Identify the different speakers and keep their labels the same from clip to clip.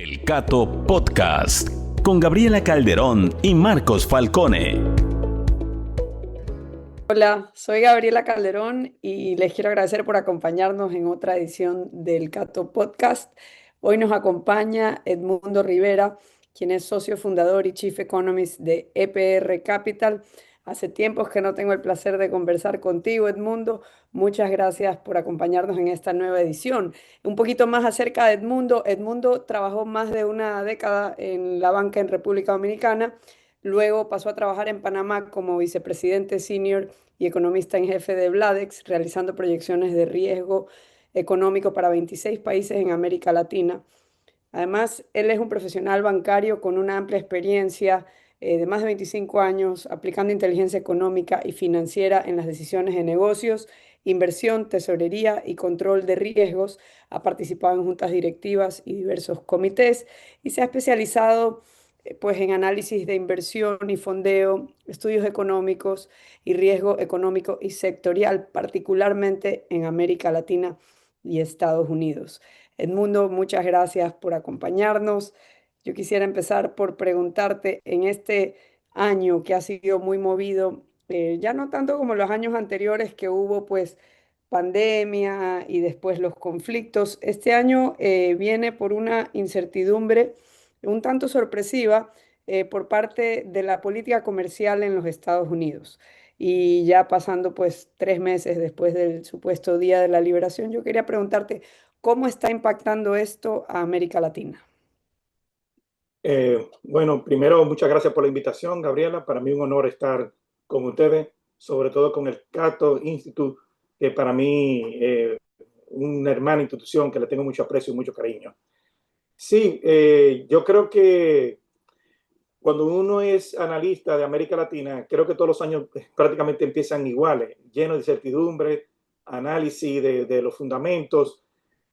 Speaker 1: El Cato Podcast con Gabriela Calderón y Marcos Falcone.
Speaker 2: Hola, soy Gabriela Calderón y les quiero agradecer por acompañarnos en otra edición del Cato Podcast. Hoy nos acompaña Edmundo Rivera, quien es socio fundador y Chief Economist de EPR Capital. Hace tiempos que no tengo el placer de conversar contigo, Edmundo. Muchas gracias por acompañarnos en esta nueva edición. Un poquito más acerca de Edmundo. Edmundo trabajó más de una década en la banca en República Dominicana. Luego pasó a trabajar en Panamá como vicepresidente senior y economista en jefe de Bladex, realizando proyecciones de riesgo económico para 26 países en América Latina. Además, él es un profesional bancario con una amplia experiencia de más de 25 años aplicando inteligencia económica y financiera en las decisiones de negocios, inversión, tesorería y control de riesgos. Ha participado en juntas directivas y diversos comités y se ha especializado pues en análisis de inversión y fondeo, estudios económicos y riesgo económico y sectorial, particularmente en América Latina y Estados Unidos. Edmundo, muchas gracias por acompañarnos. Yo quisiera empezar por preguntarte, en este año que ha sido muy movido, ya no tanto como los años anteriores que hubo pues pandemia y después los conflictos, este año viene por una incertidumbre un tanto sorpresiva por parte de la política comercial en los Estados Unidos. Y ya pasando pues 3 meses después del supuesto Día de la Liberación, yo quería preguntarte cómo está impactando esto a América Latina.
Speaker 3: Bueno, primero, muchas gracias por la invitación, Gabriela. Para mí un honor estar con ustedes, sobre todo con el Cato Institute, que para mí una hermana institución que le tengo mucho aprecio y mucho cariño. Sí, yo creo que cuando uno es analista de América Latina, creo que todos los años prácticamente empiezan iguales, llenos de incertidumbre, análisis de los fundamentos.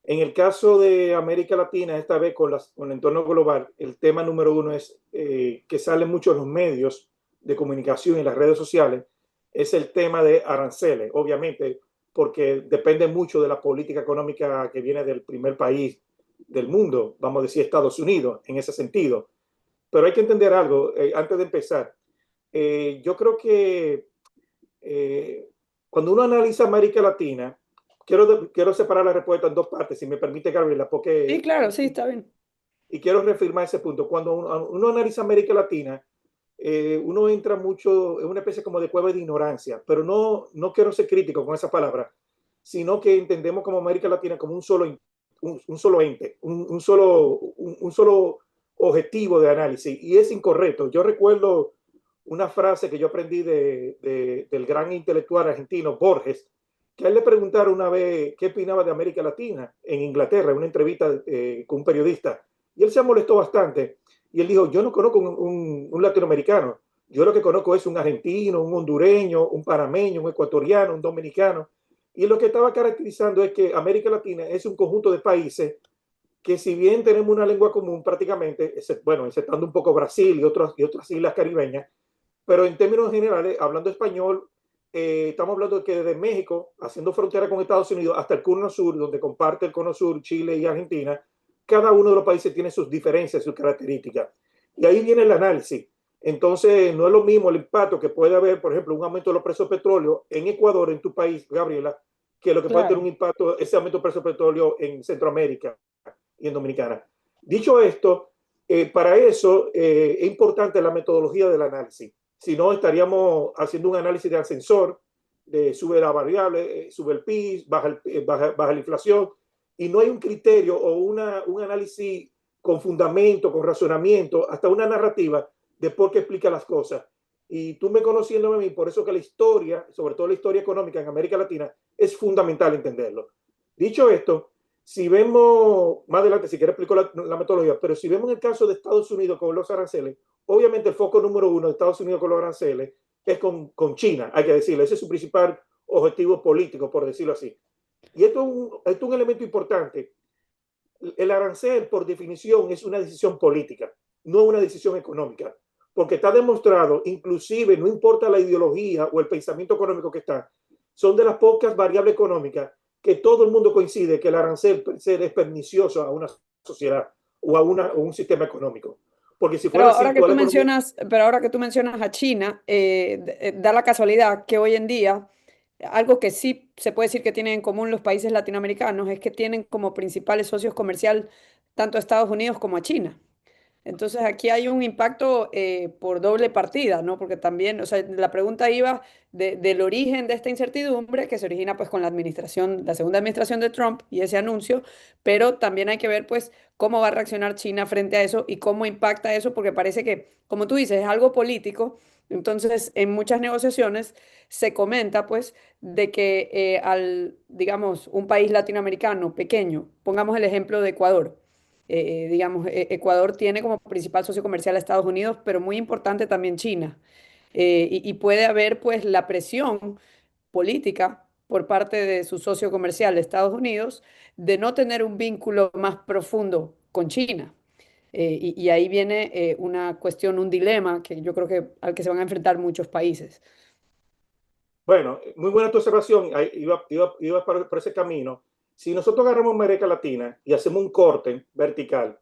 Speaker 3: En el caso de América Latina, esta vez con el entorno global, el tema número uno es que sale mucho en los medios de comunicación y en las redes sociales, es el tema de aranceles, obviamente, porque depende mucho de la política económica que viene del primer país del mundo, vamos a decir Estados Unidos, en ese sentido. Pero hay que entender algo antes de empezar. Yo creo que cuando uno analiza América Latina, quiero separar la respuesta en dos partes, si me permite, Gabriela,
Speaker 2: Sí,
Speaker 3: porque,
Speaker 2: claro, sí, está bien.
Speaker 3: y quiero reafirmar ese punto. Cuando uno analiza América Latina, uno entra mucho en una especie como de cueva de ignorancia, pero no quiero ser crítico con esa palabra, sino que entendemos como América Latina como un solo ente, un solo objetivo de análisis, y es incorrecto. Yo recuerdo una frase que yo aprendí del gran intelectual argentino Borges, que a él le preguntaron una vez qué opinaba de América Latina en Inglaterra, en una entrevista con un periodista, y él se molestó bastante, y él dijo, yo no conozco un latinoamericano, yo lo que conozco es un argentino, un hondureño, un panameño, un ecuatoriano, un dominicano, y lo que estaba caracterizando es que América Latina es un conjunto de países que si bien tenemos una lengua común prácticamente, bueno, exceptando un poco Brasil y otras islas caribeñas, pero en términos generales, hablando español, estamos hablando de que desde México, haciendo frontera con Estados Unidos, hasta el Cono Sur, donde comparte el Cono Sur, Chile y Argentina, cada uno de los países tiene sus diferencias, sus características. Y ahí viene el análisis. Entonces, no es lo mismo el impacto que puede haber, por ejemplo, un aumento de los precios de petróleo en Ecuador, en tu país, Gabriela, que lo que puede tener
Speaker 2: Claro.
Speaker 3: un impacto, ese aumento de precios de petróleo en Centroamérica y en Dominicana. Dicho esto, para eso es importante la metodología del análisis. Si no, estaríamos haciendo un análisis de ascensor, de sube la variable, sube el PIB, baja la inflación, y no hay un criterio o un análisis con fundamento, con razonamiento, hasta una narrativa de por qué explica las cosas. Y tú me conociéndome a mí, por eso que la historia, sobre todo la historia económica en América Latina, es fundamental entenderlo. Dicho esto, si vemos, más adelante si quieres explico la metodología, pero si vemos el caso de Estados Unidos con los aranceles, obviamente el foco número uno de Estados Unidos con los aranceles es con China, hay que decirlo, ese es su principal objetivo político, por decirlo así. Y esto es un elemento importante. El arancel, por definición, es una decisión política, no una decisión económica, porque está demostrado, inclusive, no importa la ideología o el pensamiento económico que está, son de las pocas variables económicas que todo el mundo coincide que el arancel es pernicioso a una sociedad o a un sistema económico. Porque si
Speaker 2: Pero
Speaker 3: fuera así,
Speaker 2: ahora que
Speaker 3: toda
Speaker 2: tú
Speaker 3: la economía...
Speaker 2: mencionas, pero ahora que tú mencionas a China, da la casualidad que hoy en día algo que sí se puede decir que tienen en común los países latinoamericanos es que tienen como principales socios comercial tanto a Estados Unidos como a China. Entonces aquí hay un impacto por doble partida, ¿no? Porque también, o sea, la pregunta iba del origen de esta incertidumbre que se origina pues con la administración, la segunda administración de Trump y ese anuncio, pero también hay que ver pues cómo va a reaccionar China frente a eso y cómo impacta eso, porque parece que, como tú dices, es algo político. Entonces, en muchas negociaciones se comenta pues de que digamos, un país latinoamericano pequeño, pongamos el ejemplo de Ecuador, digamos, Ecuador tiene como principal socio comercial a Estados Unidos, pero muy importante también China. Y puede haber pues la presión política por parte de su socio comercial, Estados Unidos, de no tener un vínculo más profundo con China. Y ahí viene una cuestión, un dilema que yo creo que al que se van a enfrentar muchos países.
Speaker 3: Bueno, muy buena tu observación, ahí iba por ese camino. Si nosotros agarramos América Latina y hacemos un corte vertical,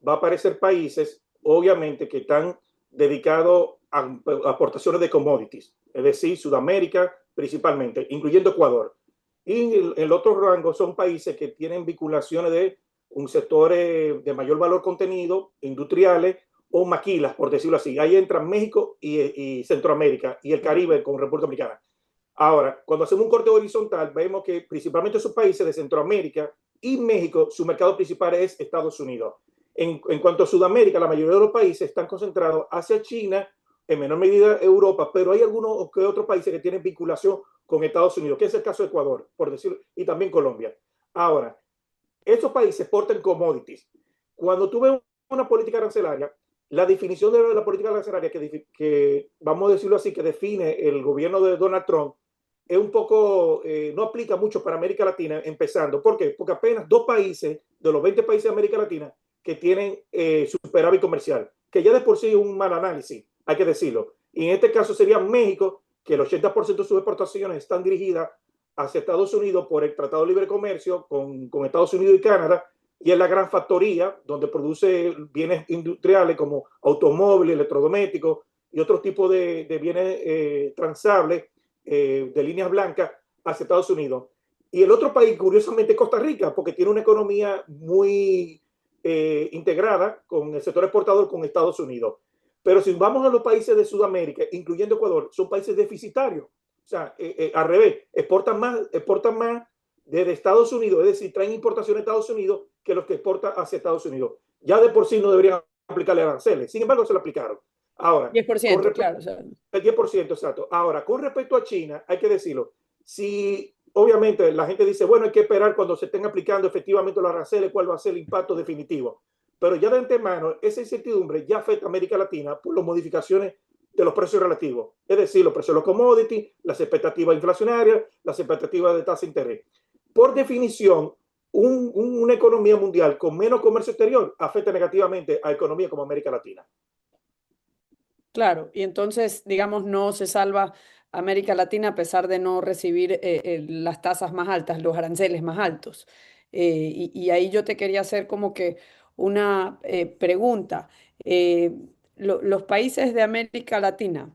Speaker 3: va a aparecer países, obviamente, que están dedicados a aportaciones de commodities, es decir, Sudamérica principalmente, incluyendo Ecuador. Y el otro rango son países que tienen vinculaciones de un sector de mayor valor contenido, industriales o maquilas, por decirlo así. Ahí entran México y Centroamérica y el Caribe con República Dominicana. Ahora, cuando hacemos un corte horizontal, vemos que principalmente esos países de Centroamérica y México, su mercado principal es Estados Unidos. En cuanto a Sudamérica, la mayoría de los países están concentrados hacia China, en menor medida Europa, pero hay algunos que otros países que tienen vinculación con Estados Unidos, que es el caso de Ecuador, por decirlo, y también Colombia. Ahora, esos países exportan commodities. Cuando tú ves una política arancelaria, la definición de la política arancelaria que, vamos a decirlo así, que define el gobierno de Donald Trump, es un poco, no aplica mucho para América Latina, empezando. ¿Por qué? Porque apenas 2 países de los 20 países de América Latina que tienen superávit comercial, que ya de por sí es un mal análisis, hay que decirlo. Y en este caso sería México, que el 80% de sus exportaciones están dirigidas hacia Estados Unidos por el Tratado de Libre Comercio con Estados Unidos y Canadá, y es la gran factoría donde produce bienes industriales como automóviles, electrodomésticos y otro tipo de bienes transables de líneas blancas hacia Estados Unidos. Y el otro país, curiosamente, es Costa Rica, porque tiene una economía muy integrada con el sector exportador con Estados Unidos. Pero si vamos a los países de Sudamérica, incluyendo Ecuador, son países deficitarios. O sea, al revés, exportan más desde Estados Unidos, es decir, traen importaciones de Estados Unidos que los que exportan hacia Estados Unidos. Ya de por sí no deberían aplicarle aranceles, sin embargo se lo aplicaron. Ahora,
Speaker 2: 10%, claro. O sea,
Speaker 3: el 10%, exacto. Ahora, con respecto a China, hay que decirlo, si obviamente la gente dice, bueno, hay que esperar cuando se estén aplicando efectivamente los aranceles, cuál va a ser el impacto definitivo. Pero ya de antemano, esa incertidumbre ya afecta a América Latina por las modificaciones de los precios relativos, es decir, los precios de los commodities, las expectativas inflacionarias, las expectativas de tasa de interés. Por definición, una economía mundial con menos comercio exterior afecta negativamente a economías como América Latina.
Speaker 2: claro, y entonces, digamos, no se salva América Latina a pesar de no recibir las tasas más altas, los aranceles más altos. Y ahí yo te quería hacer como que una pregunta. Eh, los países de América Latina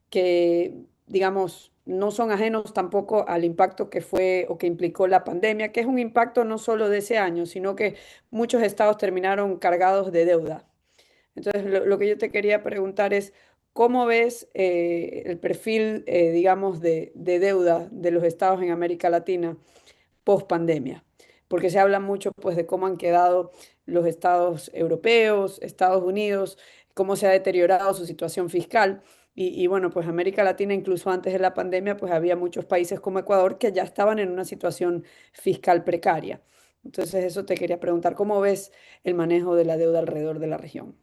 Speaker 2: que, digamos, no son ajenos tampoco al impacto que fue o que implicó la pandemia, que es un impacto no solo de ese año, sino que muchos estados terminaron cargados de deuda. Entonces, lo que yo te quería preguntar es, ¿cómo ves el perfil, digamos, de deuda de los estados en América Latina post pandemia? Porque se habla mucho, pues, de cómo han quedado los estados europeos, Estados Unidos, cómo se ha deteriorado su situación fiscal. Y bueno, pues América Latina, incluso antes de la pandemia, pues había muchos países como Ecuador que ya estaban en una situación fiscal precaria. Entonces, eso te quería preguntar, ¿cómo ves el manejo de la deuda alrededor de la región?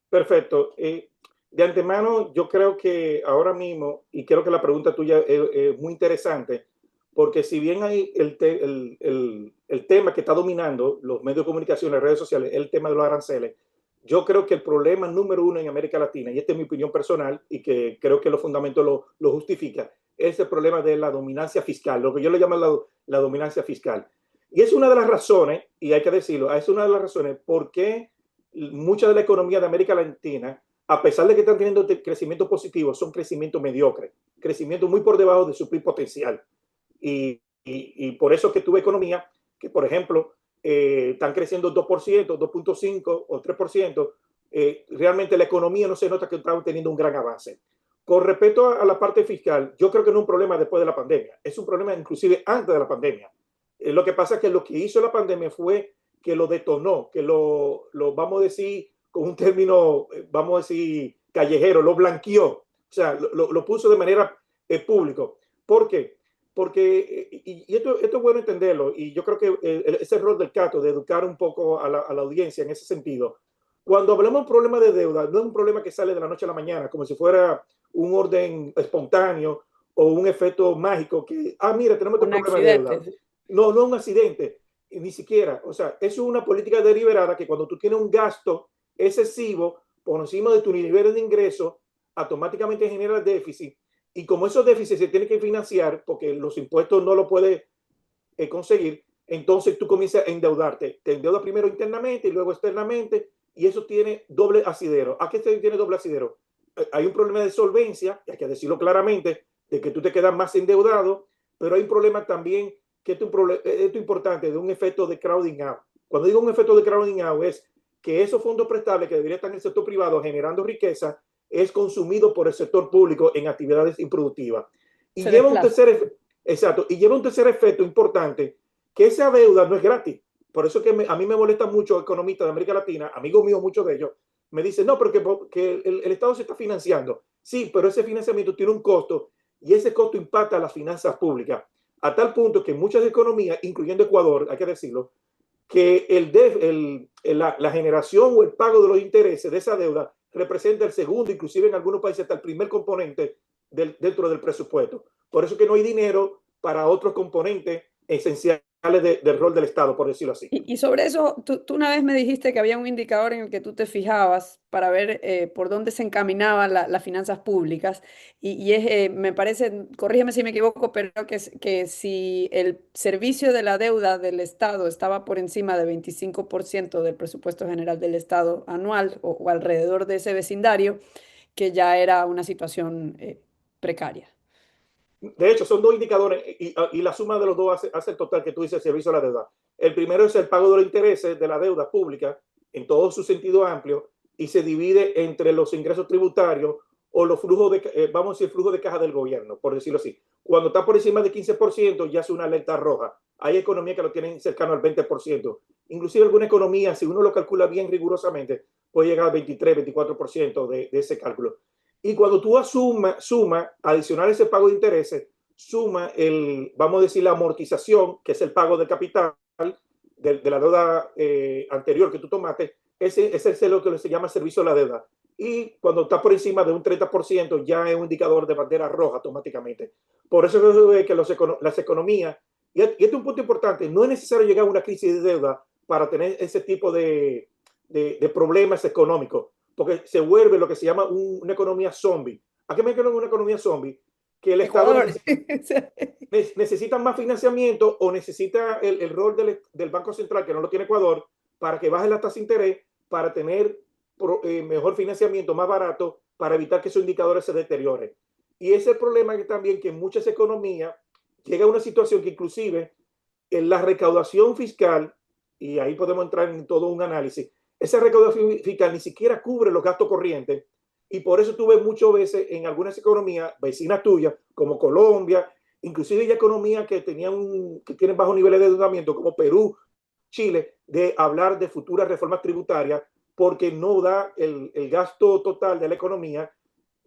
Speaker 3: Perfecto. De antemano, yo creo que ahora mismo, y creo que la pregunta tuya es muy interesante, porque si bien hay el tema que está dominando los medios de comunicación, las redes sociales, el tema de los aranceles, yo creo que el problema número uno en América Latina, y esta es mi opinión personal, y que creo que los fundamentos lo justifica, es el problema de la dominancia fiscal, lo que yo le llamo la dominancia fiscal. Y es una de las razones, y hay que decirlo, es una de las razones por qué mucha de la economía de América Latina, a pesar de que están teniendo crecimiento positivo, son crecimiento mediocre, crecimiento muy por debajo de su PIB potencial. Y por eso que tuve economía que, por ejemplo, están creciendo 2%, 2.5 o 3%, realmente la economía no se nota que está teniendo un gran avance. Con respecto a la parte fiscal, yo creo que no es un problema después de la pandemia, es un problema inclusive antes de la pandemia. Lo que pasa es que lo que hizo la pandemia fue que lo detonó, que vamos a decir, con un término, vamos a decir, callejero, lo blanqueó, o sea, lo puso de manera público. ¿Por qué? Porque, y esto es bueno entenderlo, y yo creo que ese rol del Cato, de educar un poco a la audiencia en ese sentido, cuando hablamos de un problema de deuda, no es un problema que sale de la noche a la mañana, como si fuera un orden espontáneo o un efecto mágico que, mira, tenemos este
Speaker 2: Un
Speaker 3: problema de deuda.
Speaker 2: accidente.
Speaker 3: No, no es un accidente, ni siquiera. O sea, es una política deliberada que cuando tú tienes un gasto excesivo por encima de tu nivel de ingreso, automáticamente genera déficit. Y como esos déficits se tienen que financiar porque los impuestos no lo puedes conseguir, entonces tú comienzas a endeudarte. Te endeudas primero internamente y luego externamente, y eso tiene doble asidero. ¿A qué se tiene doble asidero? Hay un problema de solvencia, hay que decirlo claramente, de que tú te quedas más endeudado, pero hay un problema también, que esto es importante, de un efecto de crowding out. Cuando digo un efecto de crowding out es que esos fondos prestables que deberían estar en el sector privado generando riqueza es consumido por el sector público en actividades improductivas. Y
Speaker 2: Se
Speaker 3: lleva un
Speaker 2: desplaza.
Speaker 3: tercer, exacto, y lleva un tercer efecto importante, que esa deuda no es gratis. Por eso que a mí me molesta mucho economistas de América Latina, amigos míos, muchos de ellos, me dicen, no, pero que el Estado se está financiando. Sí, pero ese financiamiento tiene un costo y ese costo impacta a las finanzas públicas, a tal punto que muchas economías, incluyendo Ecuador, hay que decirlo, que la generación o el pago de los intereses de esa deuda representa el segundo, inclusive en algunos países hasta el primer componente dentro del presupuesto. Por eso que no hay dinero para otros componentes esenciales del rol del Estado, por decirlo así.
Speaker 2: Y sobre eso, tú una vez me dijiste que había un indicador en el que tú te fijabas para ver por dónde se encaminaban las finanzas públicas. Y es, me parece, corrígeme si me equivoco, pero que si el servicio de la deuda del Estado estaba por encima de 25% del presupuesto general del Estado anual o alrededor de ese vecindario, que ya era una situación precaria.
Speaker 3: De hecho, son dos indicadores y la suma de los dos hace el total que tú dices servicio a la deuda. El primero es el pago de los intereses de la deuda pública en todo su sentido amplio y se divide entre los ingresos tributarios o los flujos vamos a decir, el flujo de caja del gobierno, por decirlo así. Cuando está por encima de 15% ya es una alerta roja. Hay economías que lo tienen cercano al 20%. Inclusive alguna economía, si uno lo calcula bien rigurosamente, puede llegar al 23, 24% de ese cálculo. Y cuando tú suma adicional ese pago de intereses, suma vamos a decir, la amortización, que es el pago del capital de la deuda anterior que tú tomaste, ese es lo que se llama servicio a la deuda. Y cuando está por encima de un 30%, ya es un indicador de bandera roja automáticamente. Por eso se ve que las economías, y este es un punto importante, no es necesario llegar a una crisis de deuda para tener ese tipo de problemas económicos, porque se vuelve lo que se llama una economía zombie. ¿A qué me refiero con una economía zombie? Que el Estado
Speaker 2: Ecuador.
Speaker 3: necesita más financiamiento o necesita el rol del Banco Central, que no lo tiene Ecuador, para que baje la tasa de interés, para tener mejor financiamiento, más barato, para evitar que esos indicadores se deterioren. Y ese es el problema que también que en muchas economías llega a una situación que inclusive en la recaudación fiscal, y ahí podemos entrar en todo un análisis, esa recaudación fiscal ni siquiera cubre los gastos corrientes y por eso tú ves muchas veces en algunas economías vecinas tuyas, como Colombia, inclusive ya economías que tienen bajos niveles de endeudamiento, como Perú, Chile, de hablar de futuras reformas tributarias porque no da el gasto total de la economía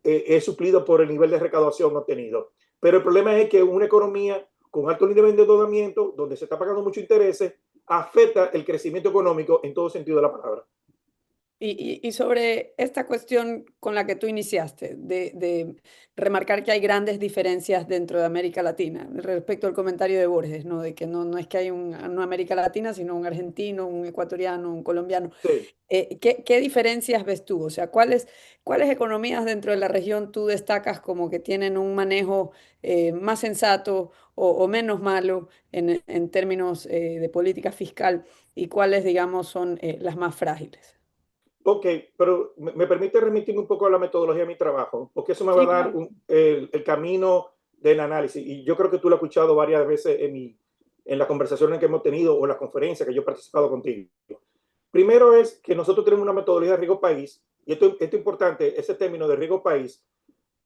Speaker 3: es suplido por el nivel de recaudación obtenido. Pero el problema es que una economía con alto nivel de endeudamiento, donde se está pagando mucho intereses, afecta el crecimiento económico en todo sentido de la palabra.
Speaker 2: Y sobre esta cuestión con la que tú iniciaste, de remarcar que hay grandes diferencias dentro de América Latina, respecto al comentario de Borges, ¿no? De que no es que hay una América Latina, sino un argentino, un ecuatoriano, un colombiano.
Speaker 3: Sí.
Speaker 2: ¿Qué diferencias ves tú? O sea, ¿cuáles economías dentro de la región tú destacas como que tienen un manejo más sensato o menos malo en términos de política fiscal y cuáles, digamos, son las más frágiles?
Speaker 3: Ok, pero me permite remitirme un poco a la metodología de mi trabajo, porque eso me va
Speaker 2: Sí,
Speaker 3: a dar
Speaker 2: claro.
Speaker 3: el camino del análisis. Y yo creo que tú lo has escuchado varias veces en las conversaciones que hemos tenido o en las conferencias que yo he participado contigo. Primero es que nosotros tenemos una metodología de riesgo país, y esto es importante, ese término de riesgo país,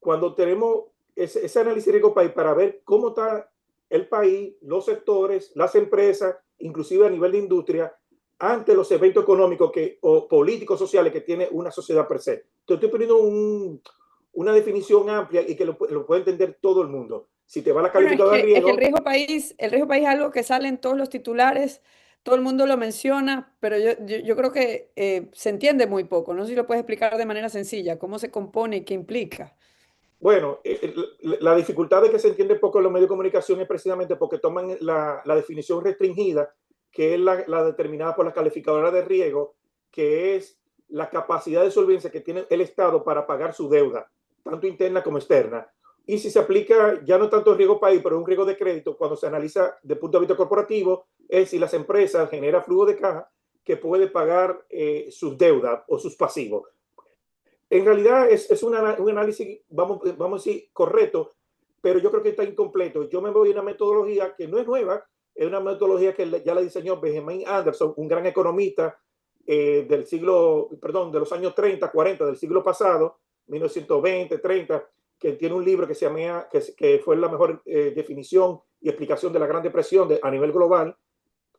Speaker 3: cuando tenemos ese análisis de riesgo país para ver cómo está el país, los sectores, las empresas, inclusive a nivel de industria, ante los eventos económicos o políticos sociales que tiene una sociedad per se. Te estoy poniendo una definición amplia y que lo puede entender todo el mundo. Si te va la
Speaker 2: Bueno,
Speaker 3: calificadora de
Speaker 2: es que
Speaker 3: riesgo,
Speaker 2: el riesgo país es algo que sale en todos los titulares, todo el mundo lo menciona, pero yo creo que se entiende muy poco. No sé si lo puedes explicar de manera sencilla, cómo se compone y qué implica.
Speaker 3: bueno, la dificultad de que se entiende poco en los medios de comunicación es precisamente porque toman la definición restringida, que es la determinada por las calificadoras de riesgo, que es la capacidad de solvencia que tiene el Estado para pagar su deuda, tanto interna como externa. Y si se aplica ya no tanto el riesgo país, pero un riesgo de crédito, cuando se analiza desde el punto de vista corporativo, es si las empresas generan flujo de caja que puede pagar sus deudas o sus pasivos. En realidad es un análisis, vamos a decir, correcto, pero yo creo que está incompleto. Yo me voy a una metodología que no es nueva, es una metodología que ya la diseñó Benjamin Anderson, un gran economista del siglo, perdón, de los años 30, 40 del siglo pasado, 1920, 30, que tiene un libro que se llama, que fue la mejor definición y explicación de la Gran Depresión a nivel global.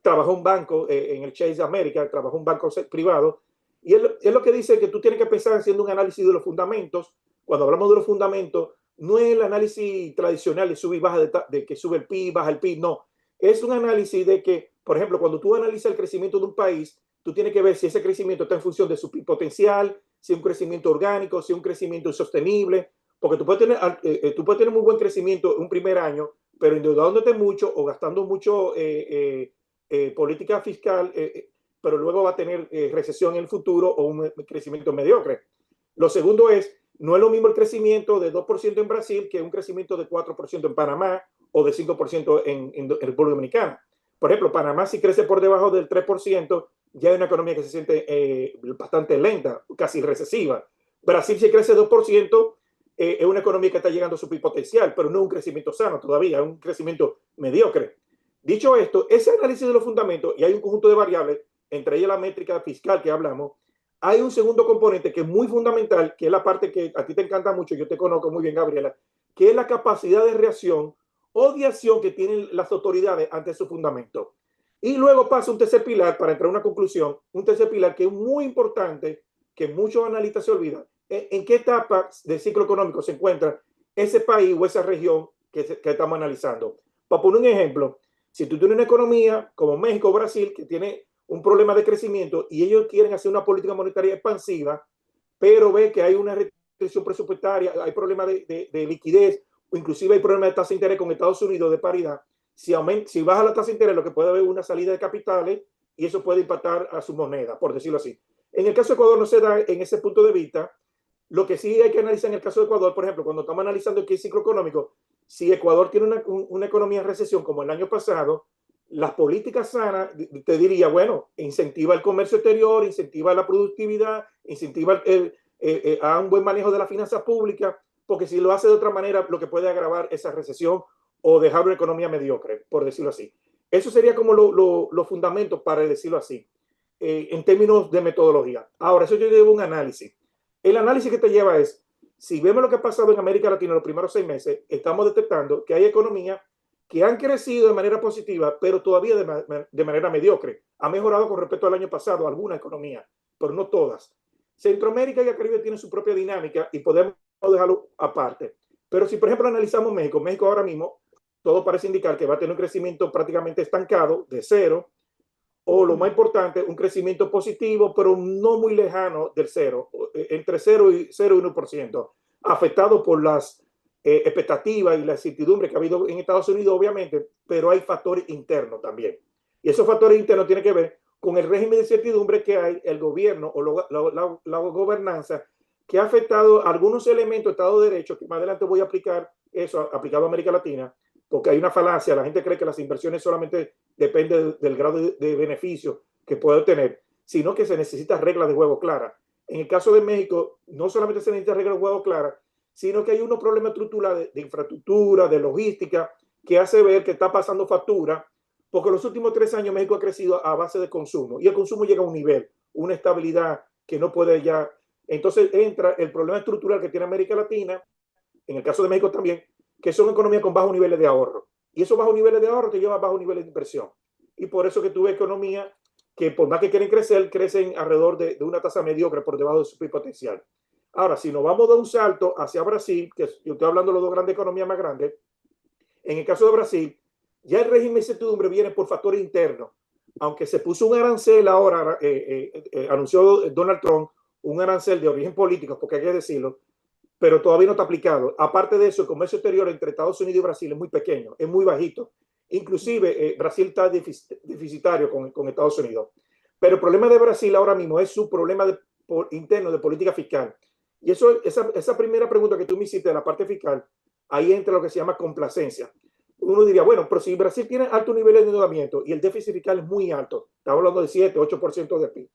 Speaker 3: Trabajó en un banco, en el Chase de América, trabajó en un banco privado, y es lo que dice que tú tienes que pensar haciendo un análisis de los fundamentos. Cuando hablamos de los fundamentos, no es el análisis tradicional de sube y baja, de que sube el PIB, baja el PIB, no. Es un análisis de que, por ejemplo, cuando tú analizas el crecimiento de un país, tú tienes que ver si ese crecimiento está en función de su PIB potencial, si es un crecimiento orgánico, si es un crecimiento sostenible, porque tú puedes tener muy buen crecimiento en un primer año, pero endeudándote mucho o gastando mucho política fiscal, pero luego va a tener recesión en el futuro o un crecimiento mediocre. Lo segundo es, no es lo mismo el crecimiento de 2% en Brasil que un crecimiento de 4% en Panamá o de 5% en República Dominicana. Por ejemplo, Panamá si crece por debajo del 3%, ya es una economía que se siente bastante lenta, casi recesiva. Brasil si crece 2%, es una economía que está llegando a su PIB potencial, pero no un crecimiento sano todavía, es un crecimiento mediocre. Dicho esto, ese análisis de los fundamentos, y hay un conjunto de variables, entre ellas la métrica fiscal que hablamos, hay un segundo componente que es muy fundamental, que es la parte que a ti te encanta mucho, yo te conozco muy bien, Gabriela, que es la capacidad de reacción o de acción que tienen las autoridades ante su fundamento. Y luego pasa un tercer pilar, para entrar a una conclusión, un tercer pilar que es muy importante, que muchos analistas se olvidan, en qué etapa del ciclo económico se encuentra ese país o esa región que estamos analizando. Para poner un ejemplo, si tú tienes una economía como México o Brasil que tiene un problema de crecimiento y ellos quieren hacer una política monetaria expansiva, pero ve que hay una restricción presupuestaria, hay problemas de liquidez, o inclusive hay problemas de tasa de interés con Estados Unidos de paridad, si baja la tasa de interés, lo que puede haber una salida de capitales y eso puede impactar a su moneda, por decirlo así. En el caso de Ecuador no se da en ese punto de vista. Lo que sí hay que analizar en el caso de Ecuador, por ejemplo, cuando estamos analizando el ciclo económico, si Ecuador tiene una economía en recesión como el año pasado, las políticas sanas, te diría, bueno, incentiva el comercio exterior, incentiva la productividad, incentiva a un buen manejo de la finanza pública, porque si lo hace de otra manera, lo que puede agravar esa recesión o dejar una economía mediocre, por decirlo así. Eso sería como los fundamentos, para decirlo así, en términos de metodología. Ahora, eso yo llevo un análisis. El análisis que te lleva es, si vemos lo que ha pasado en América Latina en los primeros 6 meses, estamos detectando que hay economías que han crecido de manera positiva, pero todavía de manera mediocre. Ha mejorado con respecto al año pasado alguna economía, pero no todas. Centroamérica y el Caribe tienen su propia dinámica y podemos dejarlo aparte. Pero si, por ejemplo, analizamos México, México ahora mismo, todo parece indicar que va a tener un crecimiento prácticamente estancado, de cero, o lo más importante, un crecimiento positivo, pero no muy lejano del cero, entre 0 y 1%, afectado por las expectativas y la incertidumbre que ha habido en Estados Unidos, obviamente, pero hay factores internos también. Y esos factores internos tienen que ver con el régimen de incertidumbre que hay, el gobierno o la gobernanza, que ha afectado algunos elementos de Estado de Derecho, que más adelante voy a aplicar eso, aplicado a América Latina, porque hay una falacia, la gente cree que las inversiones solamente dependen del grado de beneficio que puede obtener, sino que se necesitan reglas de juego claras. En el caso de México, no solamente se necesita reglas de juego claras, sino que hay unos problemas estructurales de infraestructura, de logística, que hace ver que está pasando factura, porque los últimos 3 años México ha crecido a base de consumo, y el consumo llega a un nivel, una estabilidad que no puede ya. Entonces entra el problema estructural que tiene América Latina, en el caso de México también, que son economías con bajos niveles de ahorro. Y esos bajos niveles de ahorro te llevan a bajos niveles de inversión. Y por eso que tuve economías que por más que quieren crecer, crecen alrededor de una tasa mediocre por debajo de su potencial. Ahora, si nos vamos de un salto hacia Brasil, que yo estoy hablando de las dos grandes economías más grandes, en el caso de Brasil, ya el régimen de incertidumbre viene por factores internos. Aunque se puso un arancel ahora, anunció Donald Trump, un arancel de origen político, porque hay que decirlo, pero todavía no está aplicado. Aparte de eso, el comercio exterior entre Estados Unidos y Brasil es muy pequeño, es muy bajito. Inclusive Brasil está deficitario con Estados Unidos. Pero el problema de Brasil ahora mismo es su problema interno de política fiscal. Y esa primera pregunta que tú me hiciste de la parte fiscal, ahí entra lo que se llama complacencia. Uno diría, bueno, pero si Brasil tiene alto nivel de endeudamiento y el déficit fiscal es muy alto, estamos hablando de 7, 8% de PIB,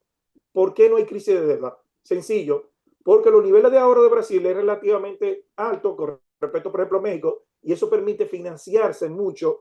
Speaker 3: ¿por qué no hay crisis de deuda? Sencillo, porque los niveles de ahorro de Brasil es relativamente alto con respecto, por ejemplo, a México, y eso permite financiarse mucho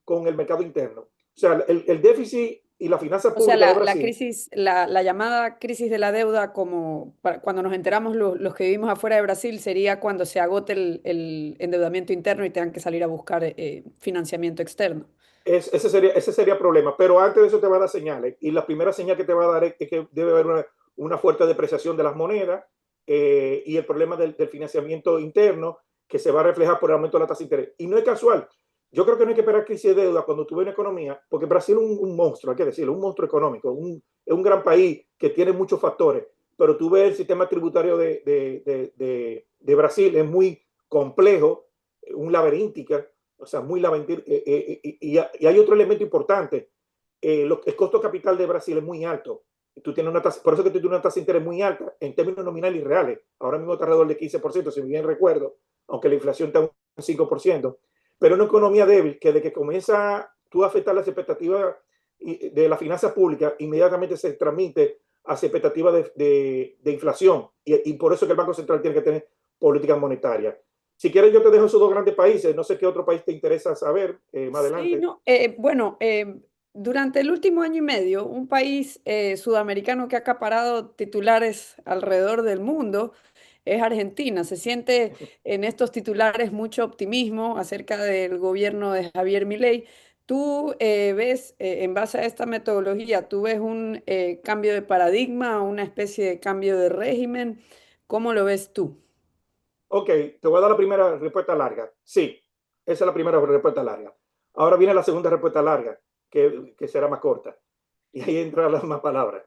Speaker 3: con el mercado interno. O sea, el déficit y la finanza
Speaker 2: O sea,
Speaker 3: pública de
Speaker 2: la
Speaker 3: Brasil.
Speaker 2: crisis, la llamada crisis de la deuda, como cuando nos enteramos los que vivimos afuera de Brasil, sería cuando se agote el endeudamiento interno y tengan que salir a buscar financiamiento externo.
Speaker 3: Ese sería el problema, pero antes de eso te va a dar señales, y la primera señal que te va a dar es que debe haber una fuerte depreciación de las monedas, y el problema del financiamiento interno que se va a reflejar por el aumento de la tasa de interés. Y no es casual. Yo creo que no hay que esperar crisis de deuda cuando tuve una economía, porque Brasil es un monstruo, hay que decirlo, un monstruo económico, es un gran país que tiene muchos factores, pero tú ves el sistema tributario de Brasil, es muy complejo, un laberíntica, o sea, muy laberíntica, y hay otro elemento importante, el costo capital de Brasil es muy alto. Tú tienes una tasa, por eso que tú tienes una tasa de interés muy alta en términos nominales y reales. Ahora mismo está alrededor del 15%, si bien recuerdo, aunque la inflación está un 5%. Pero una economía débil que de que comienza tú a afectar las expectativas de la finanza pública, inmediatamente se transmite hacia expectativas de inflación. Y por eso que el Banco Central tiene que tener políticas monetarias. Si quieres, yo te dejo esos dos grandes países. No sé qué otro país te interesa saber más adelante.
Speaker 2: Sí, no, bueno, durante el último año y medio, un país sudamericano que ha acaparado titulares alrededor del mundo es Argentina. Se siente en estos titulares mucho optimismo acerca del gobierno de Javier Milei. ¿Tú ves, en base a esta metodología, tú ves un cambio de paradigma, una especie de cambio de régimen? ¿Cómo lo ves tú?
Speaker 3: Ok, te voy a dar la primera respuesta larga. Sí, esa es la primera respuesta larga. Ahora viene la segunda respuesta larga, que será más corta. Y ahí entran las más palabras.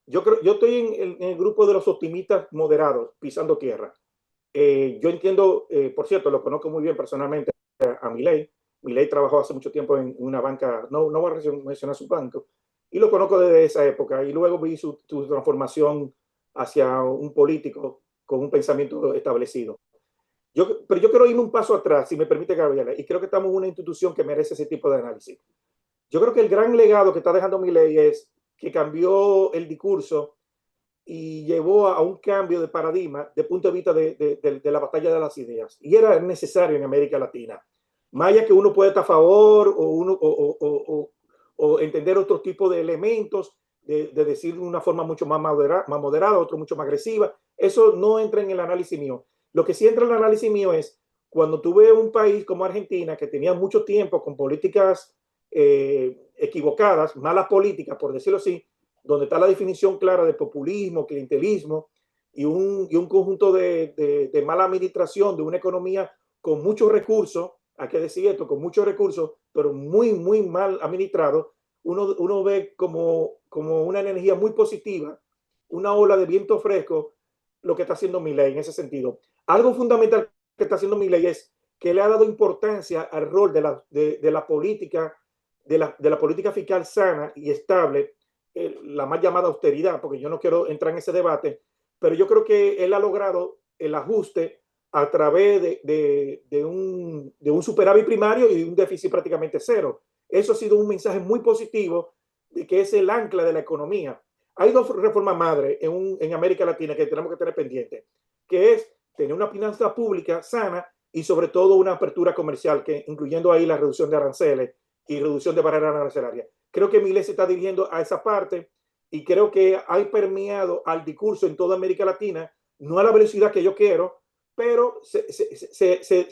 Speaker 3: Yo estoy en el grupo de los optimistas moderados, pisando tierra. Yo entiendo, por cierto, lo conozco muy bien personalmente a Milei. Milei trabajó hace mucho tiempo en una banca, no voy a mencionar su banco, y lo conozco desde esa época. Y luego vi su transformación hacia un político con un pensamiento establecido. Pero yo quiero irme un paso atrás, si me permite, Gabriela, y creo que estamos en una institución que merece ese tipo de análisis. Yo creo que el gran legado que está dejando Milei es que cambió el discurso y llevó a un cambio de paradigma de punto de vista de la batalla de las ideas. Y era necesario en América Latina. Más allá que uno puede estar a favor o entender otro tipo de elementos, de decir de una forma mucho más moderada, otro mucho más agresiva, eso no entra en el análisis mío. Lo que sí entra en el análisis mío es cuando tuve un país como Argentina que tenía mucho tiempo con políticas equivocadas, malas políticas, por decirlo así, donde está la definición clara de populismo, clientelismo y un conjunto de mala administración de una economía con muchos recursos, hay que decir esto, con muchos recursos, pero muy, muy mal administrado, uno ve como una energía muy positiva, una ola de viento fresco, lo que está haciendo Milei en ese sentido. Algo fundamental que está haciendo Milei es que le ha dado importancia al rol de la política, de la política fiscal sana y estable, la más llamada austeridad, porque yo no quiero entrar en ese debate, pero yo creo que él ha logrado el ajuste a través de un superávit primario y de un déficit prácticamente cero. Eso ha sido un mensaje muy positivo de que es el ancla de la economía. Hay dos reformas madres en América Latina que tenemos que tener pendientes, que es tener una finanza pública sana y sobre todo una apertura comercial, que incluyendo ahí la reducción de aranceles y reducción de barreras arancelarias. Creo que Milei se está dirigiendo a esa parte y creo que hay permeado al discurso en toda América Latina, no a la velocidad que yo quiero, pero